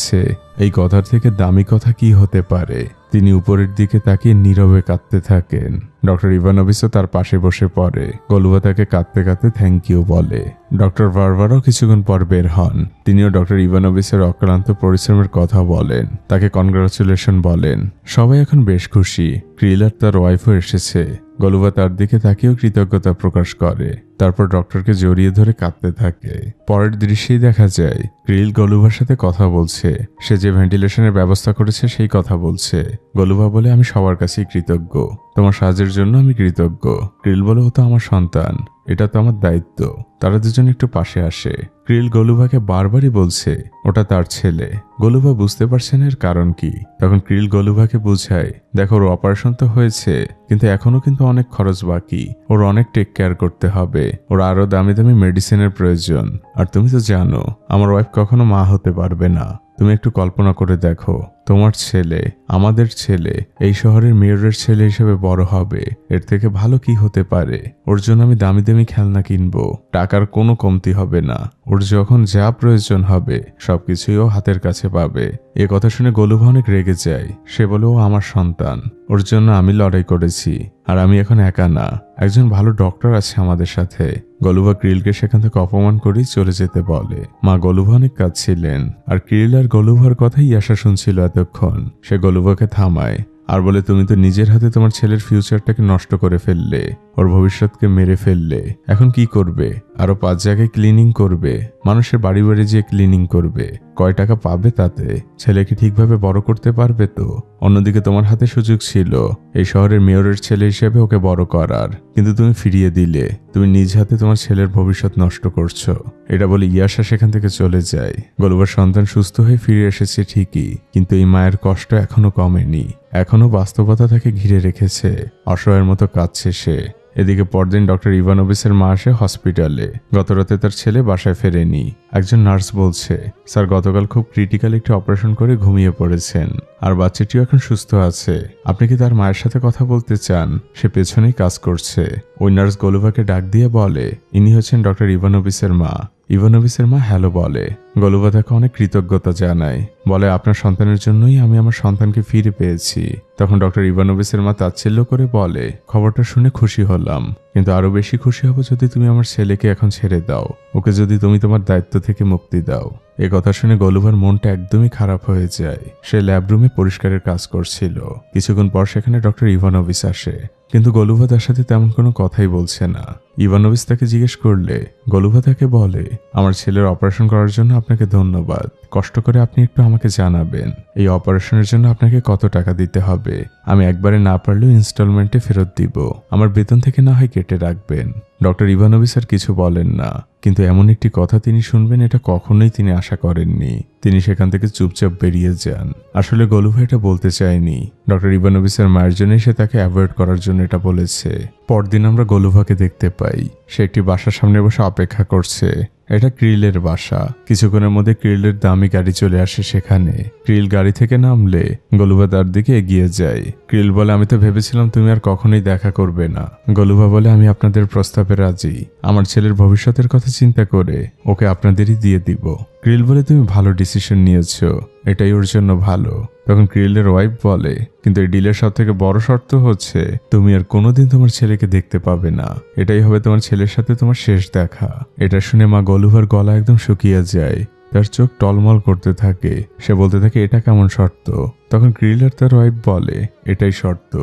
Speaker 1: এই কথার থেকে দামি কথা কি হতে পারে। তিনি উপরের দিকে তাকিয়ে নীরবে কাঁদতে থাকেন। ডক্টর ইভানোভিচও তার পাশে বসে পড়ে। গোলুভা তাকে কাঁদতে কাঁদতে থ্যাংক ইউ বলে। ডক্টর ভার্ভারও কিছুক্ষণ পর বের হন। তিনিও ডক্টর ইভানোভিচের অক্লান্ত পরিশ্রমের কথা বলেন, তাকে কনগ্রাচুলেশন বলেন। সবাই এখন বেশ খুশি। ক্রিল আর তার ওয়াইফও এসেছে। গলুভা তার দিকে তাকিয়েও কৃতজ্ঞতা প্রকাশ করে। তারপর ডক্টরকে জড়িয়ে ধরে কাঁদতে থাকে। পরের দৃশ্যেই দেখা যায় ক্রিল গলুভার সাথে কথা বলছে। সে যে ভেন্টিলেশনের ব্যবস্থা করেছে সেই কথা বলছে। গলুভা বলে, আমি সবার কাছেই কৃতজ্ঞ, তোমার সাহায্যের জন্য আমি কৃতজ্ঞ। ক্রিল বলে, ও তো আমার সন্তান, এটা তো আমার দায়িত্ব। তারা দুজন একটু পাশে আসে। ক্রিল গলুভাকে বারবারই বলছে ওটা তার ছেলে। গলুভা বুঝতে পারছে না এর কারণ কি। তখন ক্রিল গলুভাকে বুঝায়, দেখো ওর অপারেশন তো হয়েছে, কিন্তু এখনো কিন্তু অনেক খরচ বাকি। ওর অনেক টেক কেয়ার করতে হবে। ওর আরো দামি দামি মেডিসিনের প্রয়োজন। আর তুমি তো জানো আমার ওয়াইফ কখনো মা হতে পারবে না। তুমি একটু কল্পনা করে দেখো, তোমার ছেলে, আমাদের ছেলে, এই শহরের মেয়রের ছেলে হিসেবে বড় হবে। এর থেকে ভালো কি হতে পারে? ওর জন্য আমি দামি দামি খেলনা কিনবো, টাকার কোনো কমতি হবে না। ওর যখন যা প্রয়োজন হবে সবকিছুই ও হাতের কাছে পাবে। এ কথা শুনে গলুভা অনেক রেগে যায়। সে বলে, ও আমার সন্তান, ওর জন্য আমি লড়াই করেছি। আর আমি এখন একা না, একজন ভালো ডক্টর আছে আমাদের সাথে। গলুভা ক্রিলকে সেখান থেকে অপমান করেই চলে যেতে বলে। মা গলুভা অনেক কাঁদছিলেন, আর ক্রিল আর গলুভার কথাই আশা শুনছিল এতক্ষণ। সে গলুভাকে থামায় আর বলে, তুমি তো নিজের হাতে তোমার ছেলের ফিউচারটাকে নষ্ট করে ফেললে, ওর ভবিষ্যৎকে মেরে ফেললে। এখন কি করবে? আরো 5 জায়গায় ক্লিনিং করবে, মানুষের বাড়ি বাড়ি যেয়ে ক্লিনিং করবে। কয় টাকা পাবে তাতে? ছেলেকে ঠিকভাবে বড় করতে পারবে তো? অন্যদিকে তোমার হাতে সুযোগ ছিল এই শহরের মেয়রের ছেলে হিসেবে ওকে বড় করার, কিন্তু তুমি ফিরিয়ে দিলে। তুমি নিজ হাতে তোমার ছেলের ভবিষ্যৎ নষ্ট করছো। এটা বলে ইয়াশা সেখান থেকে চলে যায়। গলুভার সন্তান সুস্থ হয়ে ফিরে এসেছে ঠিকই, কিন্তু এই মায়ের কষ্ট এখনো কমেনি। এখনো বাস্তবতা তাকে ঘিরে রেখেছে। অসহায়ের মতো কাঁদছে সে। এদিকে পরদিন ডক্টর ইভানোভিচের মা আসে হসপিটালে। গতরাতে তার ছেলে বাসায় ফেরেনি। একজন নার্স বলছে, স্যার গতকাল খুব ক্রিটিক্যাল একটি অপারেশন করে ঘুমিয়ে পড়েছেন, আর বাচ্চাটিও এখন সুস্থ আছে। আপনি কি তার মায়ের সাথে কথা বলতে চান? সে পেছনেই কাজ করছে। ওই নার্স গলুভাকে ডাক দিয়ে বলে, ইনি হচ্ছেন ডক্টর ইভানোভিচের মা। ইভানোভিচের মা হ্যালো বলে। গলুভা তাকে অনেক কৃতজ্ঞতা জানায়, বলে, আপনার সন্তানের জন্যই আমি আমার সন্তানকে ফিরে পেয়েছি। তখন ডক্টর ইভানোভিচের মা তাচ্ছিল্য করে বলে, খবরটা শুনে খুশি হলাম, কিন্তু আরো বেশি খুশি হব যদি তুমি আমার ছেলেকে এখন ছেড়ে দাও, ওকে যদি তুমি তোমার দায়িত্ব থেকে মুক্তি দাও। এ কথা শুনে গলুভার মনটা একদমই খারাপ হয়ে যায়। সে ল্যাবরুমে পরিষ্কারের কাজ করছিল। কিছুক্ষণ পর সেখানে ডক্টর ইভানোভিচ আসে, কিন্তু গলুভা তার সাথে তেমন কোনো কথাই বলছে না। ইভানোভিচ তাকে জিজ্ঞেস করলে গলুভা তাকে বলে, আমার ছেলের অপারেশন করার জন্য আপনাকে ধন্যবাদ। কষ্ট করে আপনি একটু আমাকে জানাবেন এই অপারেশনের জন্য আপনাকে কত টাকা দিতে হবে। আমি একবারে না পারলেও ইনস্টলমেন্টে ফেরত দিব। আমার বেতন থেকে না হয় কেটে রাখবেন। ডক্টর ইভানোভিচ আর কিছু বলেন না, কিন্তু এমন একটি কথা তিনি শুনবেন এটা কখনোই তিনি আশা করেননি। তিনি সেখান থেকে চুপচাপ বেরিয়ে যান। আসলে গলুভা এটা বলতে চায়নি। ডক্টর ইভানোভিচের মায়ের জন্যই সে তাকে অ্যাভয়েড করার জন্য এটা বলেছে। পরদিন আমরা গলুভাকে দেখতে পাই। সে একটি বাসার সামনে বসে অপেক্ষা করছে। এটা ক্রিলের বাসা। কিছুক্ষণের মধ্যে ক্রিলের দামি গাড়ি চলে আসে সেখানে। ক্রিল গাড়ি থেকে নামলে গলুভা তার দিকে এগিয়ে যায়। ক্রিল বলে, আমি তো ভেবেছিলাম তুমি আর কখনোই দেখা করবে না। গলুভা বলে, আমি আপনাদের প্রস্তাবে রাজি। আমার ছেলের ভবিষ্যতের কথা চিন্তা করে ওকে আপনাদেরই দিয়ে দিব। ক্রিল বলে, তুমি ভালো ডিসিশন নিয়েছো, এটাই ওর জন্য ভালো। তখন ক্রিলের ওয়াইফ বলে, কিন্তু এই ডিলের সব থেকে বড় শর্ত হচ্ছে তুমি আর কোনোদিন তোমার ছেলেকে দেখতে পাবে না। এটাই হবে তোমার ছেলের সাথে তোমার শেষ দেখা। এটা শুনে মা গলুভার গলা একদম শুকিয়ে যায়। তার চোখ টলমল করতে থাকে। সে বলতে থাকে, এটা কেমন শর্ত? তখন ক্রিল আর তার ওয়াইফ বলে, এটাই শর্ত,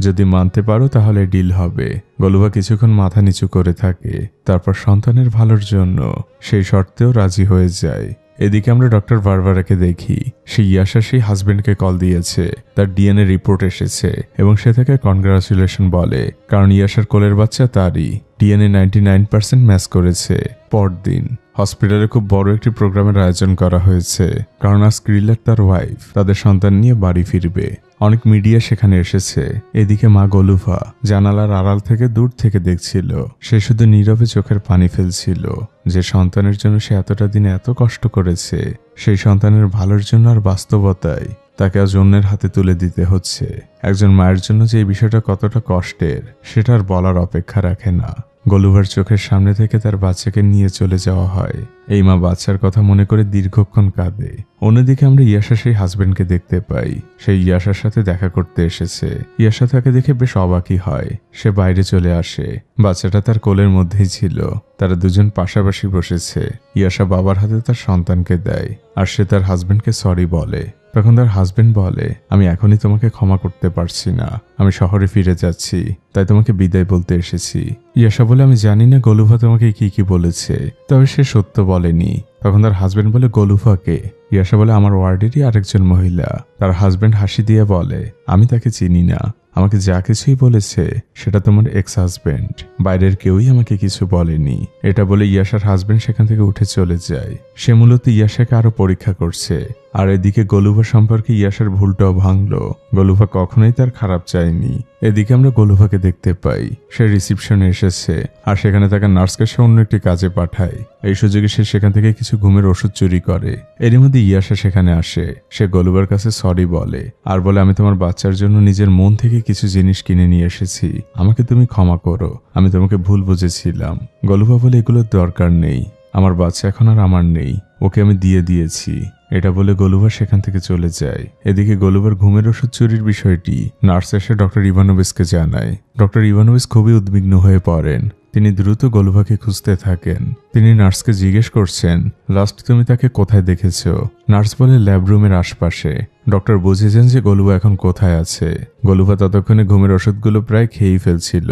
Speaker 1: যদি মানতে পারো তাহলে ডিল হবে। গলুভা কিছুক্ষণ মাথা নিচু করে থাকে। তারপর সন্তানের ভালোর জন্য সেই শর্তেও রাজি হয়ে যায়। এদিকে আমরা ডক্টর ভার্ভারাকে দেখি। সে ইয়াশার সেই হাজবেন্ডকে কল দিয়েছে। তার ডিএনএ রিপোর্ট এসেছে এবং সে তাকে কনগ্রাচুলেশন বলে, কারণ ইয়াশার কোলের বাচ্চা তারই। ডিএনএ 99% ম্যাচ করেছে। পরদিন হসপিটালে খুব বড় একটি প্রোগ্রামের আয়োজন করা হয়েছে, কারণ আজ ক্রিল আর তার ওয়াইফ তাদের সন্তান নিয়ে বাড়ি ফিরবে। অনেক মিডিয়া সেখানে এসেছে। এদিকে মা গলুভা জানালার আড়াল থেকে দূর থেকে দেখছিল। সে শুধু নীরবে চোখের পানি ফেলছিল। যে সন্তানের জন্য সে এতটা দিনে এত কষ্ট করেছে, সেই সন্তানের ভালোর জন্য আর বাস্তবতায় তাকে আজ অন্যের হাতে তুলে দিতে হচ্ছে। একজন মায়ের জন্য যে এই বিষয়টা কতটা কষ্টের সেটা আর বলার অপেক্ষা রাখে না। গলুভার চোখের সামনে থেকে তার বাচ্চাকে নিয়ে চলে যাওয়া হয়। এই মা বাচ্চার কথা মনে করে দীর্ঘক্ষণ কাঁদে। অন্যদিকে আমরা ইয়াশা সেই হাজবেন্ডকে দেখতে পাই। সেই ইয়াশার সাথে দেখা করতে এসেছে। ইয়াশা তাকে দেখে বেশ অবাকই হয়। সে বাইরে চলে আসে। বাচ্চাটা তার কোলের মধ্যেই ছিল। তারা দুজন পাশাপাশি বসেছে। ইয়াশা বাবার হাতে তার সন্তানকে দেয় আর সে তার হাজবেন্ডকে সরি বলে। তখন তার হাজবেন্ড বলে, আমি এখনই তোমাকে ক্ষমা করতে পারছি না, আমি শহরে ফিরে যাচ্ছি, তাই তোমাকে বিদায় বলতে এসেছি। ইয়াশা বলে, আমি জানি না গলুভা তোমাকে কি কি বলেছে, তবে সে সত্য বলেনি। তখন তার হাজবেন্ড বলে, গলুভাকে? ইয়াশা বলে, আমার ওয়ার্ডেরই আরেকজন মহিলা। তার হাজবেন্ড হাসি দিয়ে বলে, আমি তাকে চিনি না, আমাকে যা কিছুই বলেছে সেটা তোমার এক্স হাজবেন্ড, বাইরের কেউই আমাকে কিছু বলেনি। এটা বলে ইয়াশার হাজবেন্ড সেখান থেকে উঠে চলে যায়। সে মূলত ইয়াশাকে আরো পরীক্ষা করছে। আর এদিকে গলুভা সম্পর্কে ইয়াশার ভুলটাও ভাঙলো। গলুভা কখনোই তার খারাপ চায়নি। এদিকে আমরা গলুভাকে দেখতে পাই। সে রিসিপশনে এসেছে আর সেখানে তাকে নার্সকে সে অন্য একটি কাজে পাঠায়। এই সুযোগে সে সেখান থেকে কিছু ঘুমের ওষুধ চুরি করে। এরই মধ্যে ইয়াশা সেখানে আসে। সে গলুভার কাছে সরি বলে আর বলে, আমি তোমার বাচ্চার জন্য নিজের মন থেকে কিছু জিনিস কিনে নিয়ে এসেছি, আমাকে তুমি ক্ষমা করো, আমি তোমাকে ভুল বুঝেছিলাম। গলুভা বলে, এগুলোর দরকার নেই, আমার বাচ্চা এখন আর আমার নেই, ওকে আমি দিয়ে দিয়েছি। এটা বলে গলুভা সেখান থেকে চলে যায়। এদিকে গলুভার ঘুমের ওষুধ চুরির বিষয়টি নার্স এসে ডক্টর ইভানোভিচকে জানায়। ডক্টর ইভানোভিচ খুবই উদ্বিগ্ন হয়ে পড়েন। তিনি দ্রুত গলুভাকে খুঁজতে থাকেন। তিনি নার্সকে জিজ্ঞেস করছেন, লাস্ট তুমি তাকে কোথায় দেখেছ? নার্স বলে, ল্যাবরুমের আশপাশে। ডক্টর বুঝেছেন যে গলুভা এখন কোথায় আছে। গলুভা ততক্ষণে ঘুমের ওষুধগুলো প্রায় খেয়েই ফেলছিল।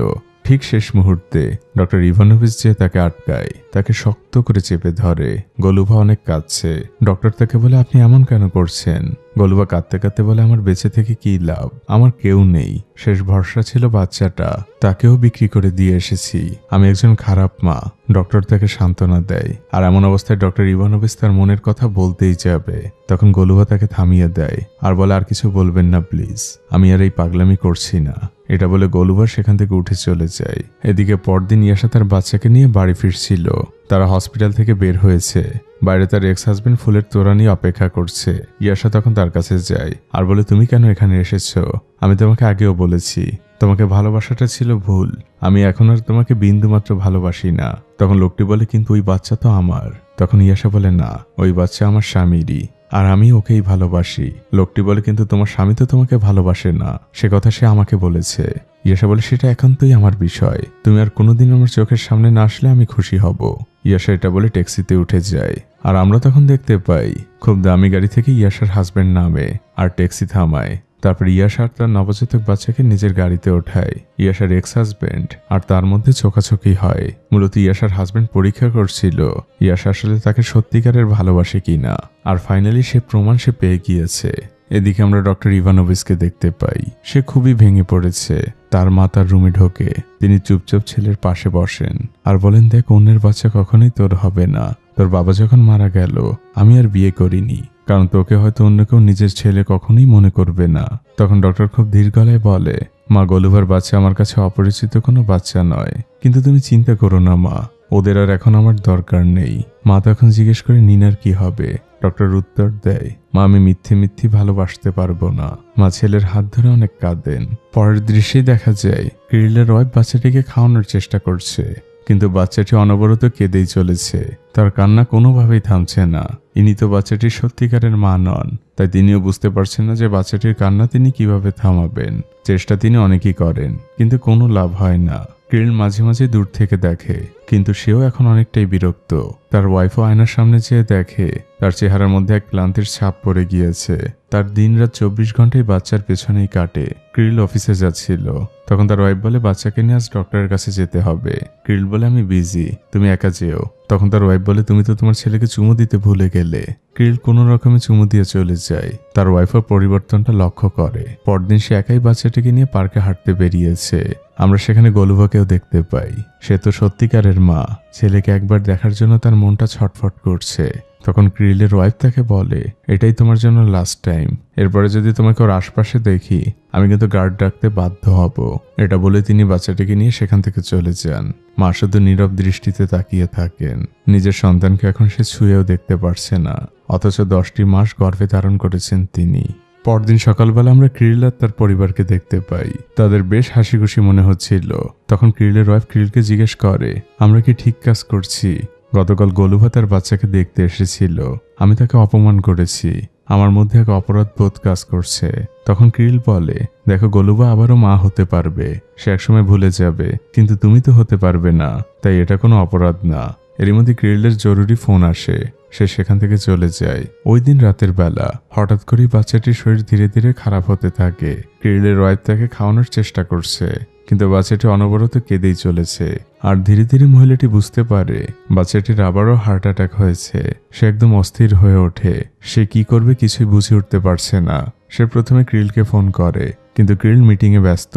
Speaker 1: ঠিক শেষ মুহূর্তে ডক্টর ইভানোভিচ যে তাকে আটকায়, তাকে শক্ত করে চেপে ধরে। গলুভা অনেক কাঁদছে। ডক্টর তাকে বলে, আপনি এমন কেন করছেন? গলুভা কাঁদতে কাঁদতে বলে, আমার বেঁচে থেকে কি লাভ, আমার কেউ নেই, শেষ ভরসা ছিল বাচ্চাটা, তাকেও বিক্রি করে দিয়ে এসেছি, আমি একজন খারাপ মা। ডক্টর তাকে সান্ত্বনা দেয়। আর এমন অবস্থায় ডক্টর ইভানোভিচ তার মনের কথা বলতেই যাবে। তখন গলুভা তাকে থামিয়ে দেয় আর বলে, আর কিছু বলবেন না প্লিজ, আমি আর এই পাগলামি করছি না। এটা বলে গলুভা সেখান থেকে উঠে চলে যায়। এদিকে পরদিন ইয়াশা তার বাচ্চাকে নিয়ে বাড়ি ফিরছিল। তারা হসপিটাল থেকে বের হয়েছে। বাইরে তার এক্স হাজবেন্ড ফুলের তোড়া নিয়ে অপেক্ষা করছে। ইয়াশা তখন তার কাছে যায় আর বলে, তুমি কেন এখানে এসেছো? আমি তোমাকে আগেও বলেছি তোমাকে ভালোবাসাটা ছিল ভুল, আমি এখন আর তোমাকে বিন্দুমাত্র ভালোবাসি না। তখন লোকটি বলে, কিন্তু ওই বাচ্চা তো আমার। তখন ইয়াশা বলে, না, ওই বাচ্চা আমার স্বামীরই, আর আমি ওকেই ভালোবাসি। লোকটি বলে, কিন্তু তোমার স্বামী তো তোমাকে ভালোবাসে না, সে কথা সে আমাকে বলেছে। ইয়াশা বলে, সেটা একান্তই আমার বিষয়, তুমি আর কোনোদিন আমার চোখের সামনে না আসলে আমি খুশি হব। ইয়াশা এটা বলে ট্যাক্সিতে উঠে যায়। আর আমরা তখন দেখতে পাই খুব দামি গাড়ি থেকে ইয়াশার হাজবেন্ড নামে আর ট্যাক্সি থামায়। তারপর ইয়াশা আর তার নবজাতক বাচ্চাকে নিজের গাড়িতে ওঠায়। ইয়াশার এক্স হাজবেন্ড আর তার মধ্যে চোখাচোখি হয়। মূলত ইয়াশার হাজবেন্ড পরীক্ষা করছিল ইয়াশা আসলে তাকে সত্যিকারের ভালোবাসে কিনা। আর ফাইনালি সে প্রমাণ সে পেয়ে গিয়েছে। এদিকে আমরা ডক্টর ইভানোভিচকে দেখতে পাই। সে খুবই ভেঙে পড়েছে। তার মা তার রুমে ঢোকে। তিনি চুপচাপ ছেলের পাশে বসেন আর বলেন, দেখ, অন্যের বাচ্চা কখনোই তোর হবে না। তোর বাবা যখন মারা গেল আমি আর বিয়ে করিনি, কারণ তোকে হয়তো অন্য কেউ নিজের ছেলে কখনোই মনে করবে না। তখন ডক্টর খুব ধীর গলায় বলে, মা, গলুভার বাচ্চা আমার কাছে অপরিচিত কোনো বাচ্চা নয়, কিন্তু তুমি চিন্তা করো না মা, ওদের আর এখন আমার দরকার নেই। মা তখন জিজ্ঞেস করে, নিনার কি হবে? ডক্টর উত্তর দেয়, মা, আমি মিথ্যে ভালোবাসতে পারবো না। মা ছেলের হাত ধরে অনেক কাঁদেন। পরের দৃশ্যেই দেখা যায় কিরিলের ওয়াইফ বাচ্চাটিকে খাওয়ানোর চেষ্টা করছে, কিন্তু বাচ্চাটি অনবরত কেঁদেই চলেছে। তার কান্না কোনোভাবেই থামছে না। ইনি তো বাচ্চাটির সত্যিকারের মা নন, তাই তিনিও বুঝতে পারছেন না যে বাচ্চাটির কান্না তিনি কিভাবে থামাবেন। চেষ্টা তিনি অনেকই করেন, কিন্তু কোনো লাভ হয় না। কিরিল মাঝে মাঝে দূর থেকে দেখে, কিন্তু সেও এখন অনেকটাই বিরক্ত। তার ওয়াইফও আয়নার সামনে চেয়ে দেখে তার চেহারার মধ্যে এক ক্লান্তির ছাপ পড়ে গিয়েছে। তার দিনরাত 24 ঘন্টায় বাচ্চার পেছনেই কাটে। কিরিল অফিসে যাচ্ছিল, তখন তার ওয়াইফ বলে, বাচ্চাকে নিয়ে আজ ডক্টরের কাছে যেতে হবে। কিরিল বলে, আমি বিজি, তুমি একা যেও। তখন তার ওয়াইফ বলে, তুমি তো তোমার ছেলেকে চুমু দিতে ভুলে গেলে। কিরিল কোনো রকমে চুমু দিয়ে চলে যায়। তার ওয়াইফও পরিবর্তনটা লক্ষ্য করে। পরদিন সে একাই বাচ্চাটিকে নিয়ে পার্কে হাঁটতে বেরিয়েছে। আমরা সেখানে গলুভাকেও দেখতে পাই। সে তো সত্যিকারের মা, ছেলেকে একবার দেখার জন্য তার মনটা ছটফট করছে। তখন কিরিলের ওয়াইফ তাকে বলে, এটাই তোমার জন্য লাস্ট টাইম, এরপরে যদি তোমাকে ওর আশপাশে দেখি আমি কিন্তু গার্ড ডাকতে বাধ্য হব। এটা বলে তিনি বাচ্চাটিকে নিয়ে সেখান থেকে চলে যান। মা শুধু নীরব দৃষ্টিতে তাকিয়ে থাকেন। নিজের সন্তানকে এখন সে ছুঁয়েও দেখতে পারছে না, অথচ 10টি মাস গর্ভে ধারণ করেছেন তিনি। পরদিন সকালবেলা আমরা ক্রিল আর তার পরিবারকে দেখতে পাই। তাদের বেশ হাসি খুশি মনে হচ্ছিল। তখন ক্রিলের ওয়াইফ ক্রিলকে জিজ্ঞেস করে, আমরা কি ঠিক কাজ করছি? গতকাল গোলুভা তার বাচ্চাকে দেখতে এসেছিল, আমি তাকে অপমান করেছি, আমার মধ্যে এক অপরাধ বোধ কাজ করছে। তখন ক্রিল বলে, দেখো গোলুভা আবারও মা হতে পারবে, সে একসময় ভুলে যাবে, কিন্তু তুমি তো হতে পারবে না, তাই এটা কোনো অপরাধ না। এরই মধ্যে ক্রিলের জরুরি ফোন আসে, সে সেখান থেকে চলে যায়। ওই দিন রাতের বেলা হঠাৎ করেই বাচ্চাটির শরীর ধীরে ধীরে খারাপ হতে থাকে। ক্রিলের ওয়াইফ তাকে খাওয়ানোর চেষ্টা করছে, কিন্তু বাচ্চাটি অনবরত কেঁদেই চলেছে। আর ধীরে ধীরে মহিলাটি বুঝতে পারে বাচ্চাটির আবারও হার্ট অ্যাটাক হয়েছে। সে একদম অস্থির হয়ে ওঠে, সে কি করবে কিছুই বুঝে উঠতে পারছে না। সে প্রথমে ক্রিলকে ফোন করে, কিন্তু ক্রিল মিটিংয়ে ব্যস্ত,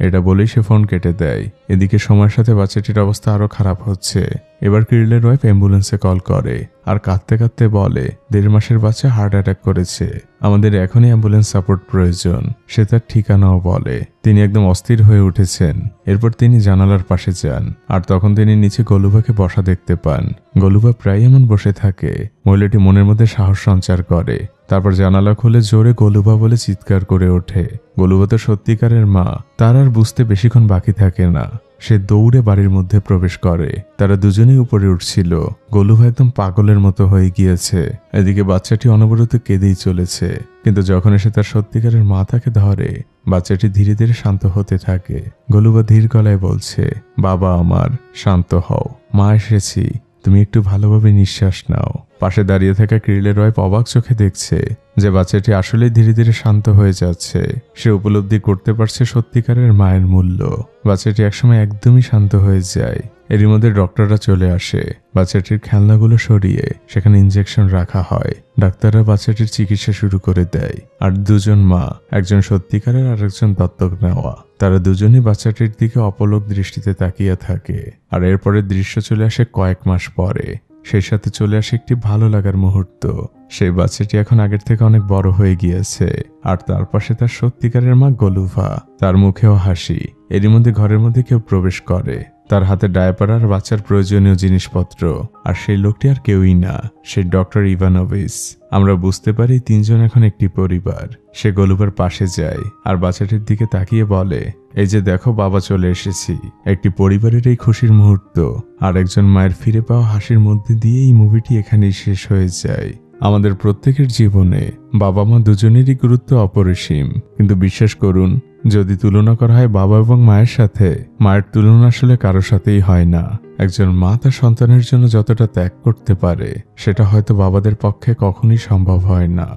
Speaker 1: এটা বলেই সে ফোন কেটে দেয়। এদিকে সময়ের সাথে বাচ্চাটির অবস্থা আরো খারাপ হচ্ছে। এবার ক্রিলের ওয়াইফ অ্যাম্বুলেন্সে কল করে আর কাঁদতে কাঁদতে বলে, 1.5 মাসের বাচ্চা হার্ট অ্যাটাক করেছে, আমাদের এখনই অ্যাম্বুলেন্স সাপোর্ট প্রয়োজন। সে তার ঠিকানাও বলে। তিনি একদম অস্থির হয়ে উঠেছেন। এরপর তিনি জানালার পাশে যান, আর তখন তিনি নিচে গোলুভাকে বসা দেখতে পান। গোলুভা প্রায় এমন বসে থাকে। মহিলাটি মনের মধ্যে সাহস সঞ্চার করে, তারপর জানালা খুলে জোরে গোলুভা বলে চিৎকার করে ওঠে। গোলুভা তো সত্যিকারের মা। তার আর বুঝতে বেশিক্ষণ বাকি থাকে না। সে দৌড়ে বাড়ির মধ্যে প্রবেশ করে। তারা দুজনেই উপরে উঠছিল। গোলুভা একদম পাগলের মতো হয়ে গিয়েছে। এদিকে বাচ্চাটি অনবরত কেঁদেই চলেছে, কিন্তু যখন এসে তার সত্যিকারের মা তাকে ধরে, বাচ্চাটি ধীরে ধীরে শান্ত হতে থাকে। গোলুভা ধীর গলায় বলছে, বাবা আমার, শান্ত হও, মা এসেছি, তুমি একটু ভালোভাবে নিঃশ্বাস নাও। পাশে দাঁড়িয়ে থাকা ক্রিলের ওয়াইফ অবাক চোখে দেখছে যে বাচ্চাটি আসলেই ধীরে ধীরে শান্ত হয়ে যাচ্ছে। সে উপলব্ধি করতে পারছে সত্যিকারের মায়ের মূল্য। বাচ্চাটি একসময় একদমই শান্ত হয়ে যায়। এরই মধ্যে ডক্টররা চলে আসে। বাচ্চাটির খেলনাগুলো সরিয়ে সেখানে ইনজেকশন রাখা হয়। ডাক্তাররা বাচ্চাটির চিকিৎসা শুরু করে দেয়। আর দুজন মা, একজন সত্যিকারের আর একজন দত্তক নেওয়া, তারা দুজনই বাচ্চাটির দিকে অপলক দৃষ্টিতে তাকিয়ে থাকে। আর এরপরের দৃশ্য চলে আসে কয়েক মাস পরে। সেই সাথে চলে আসে একটি ভালো লাগার মুহূর্ত। সেই বাচ্চাটি এখন আগের থেকে অনেক বড় হয়ে গিয়েছে, আর তার পাশে তার সত্যিকারের মা গোলুভা, তার মুখেও হাসি। এরই মধ্যে ঘরের মধ্যে কেউ প্রবেশ করে। তার হাতে ডায়াপার আর বাচ্চার প্রয়োজনীয় জিনিসপত্র। আর সেই লোকটি আর কেউই না, সে ডক্টর ইভানোভিচ। আমরা বুঝতে পারি তিনজন এখন একটি পরিবার। সে গোলুভার পাশে যায় আর বাচ্চাটির দিকে তাকিয়ে বলে, এই যে দেখো বাবা, চলে এসেছি। একটি পরিবারের এই খুশির মুহূর্ত আর একজন মায়ের ফিরে পাওয়া হাসির মধ্যে দিয়ে এই মুভিটি এখানেই শেষ হয়ে যায়। আমাদের প্রত্যেকের জীবনে বাবা মা দুজনেরই গুরুত্ব অপরিসীম, কিন্তু বিশ্বাস করুন, যদি তুলনা করা হয় বাবা এবং মায়ের সাথে, মায়ের তুলনা আসলে কারোর সাথেই হয় না। একজন মা তার সন্তানের জন্য যতটা ত্যাগ করতে পারে, সেটা হয়তো বাবাদের পক্ষে কখনোই সম্ভব হয় না।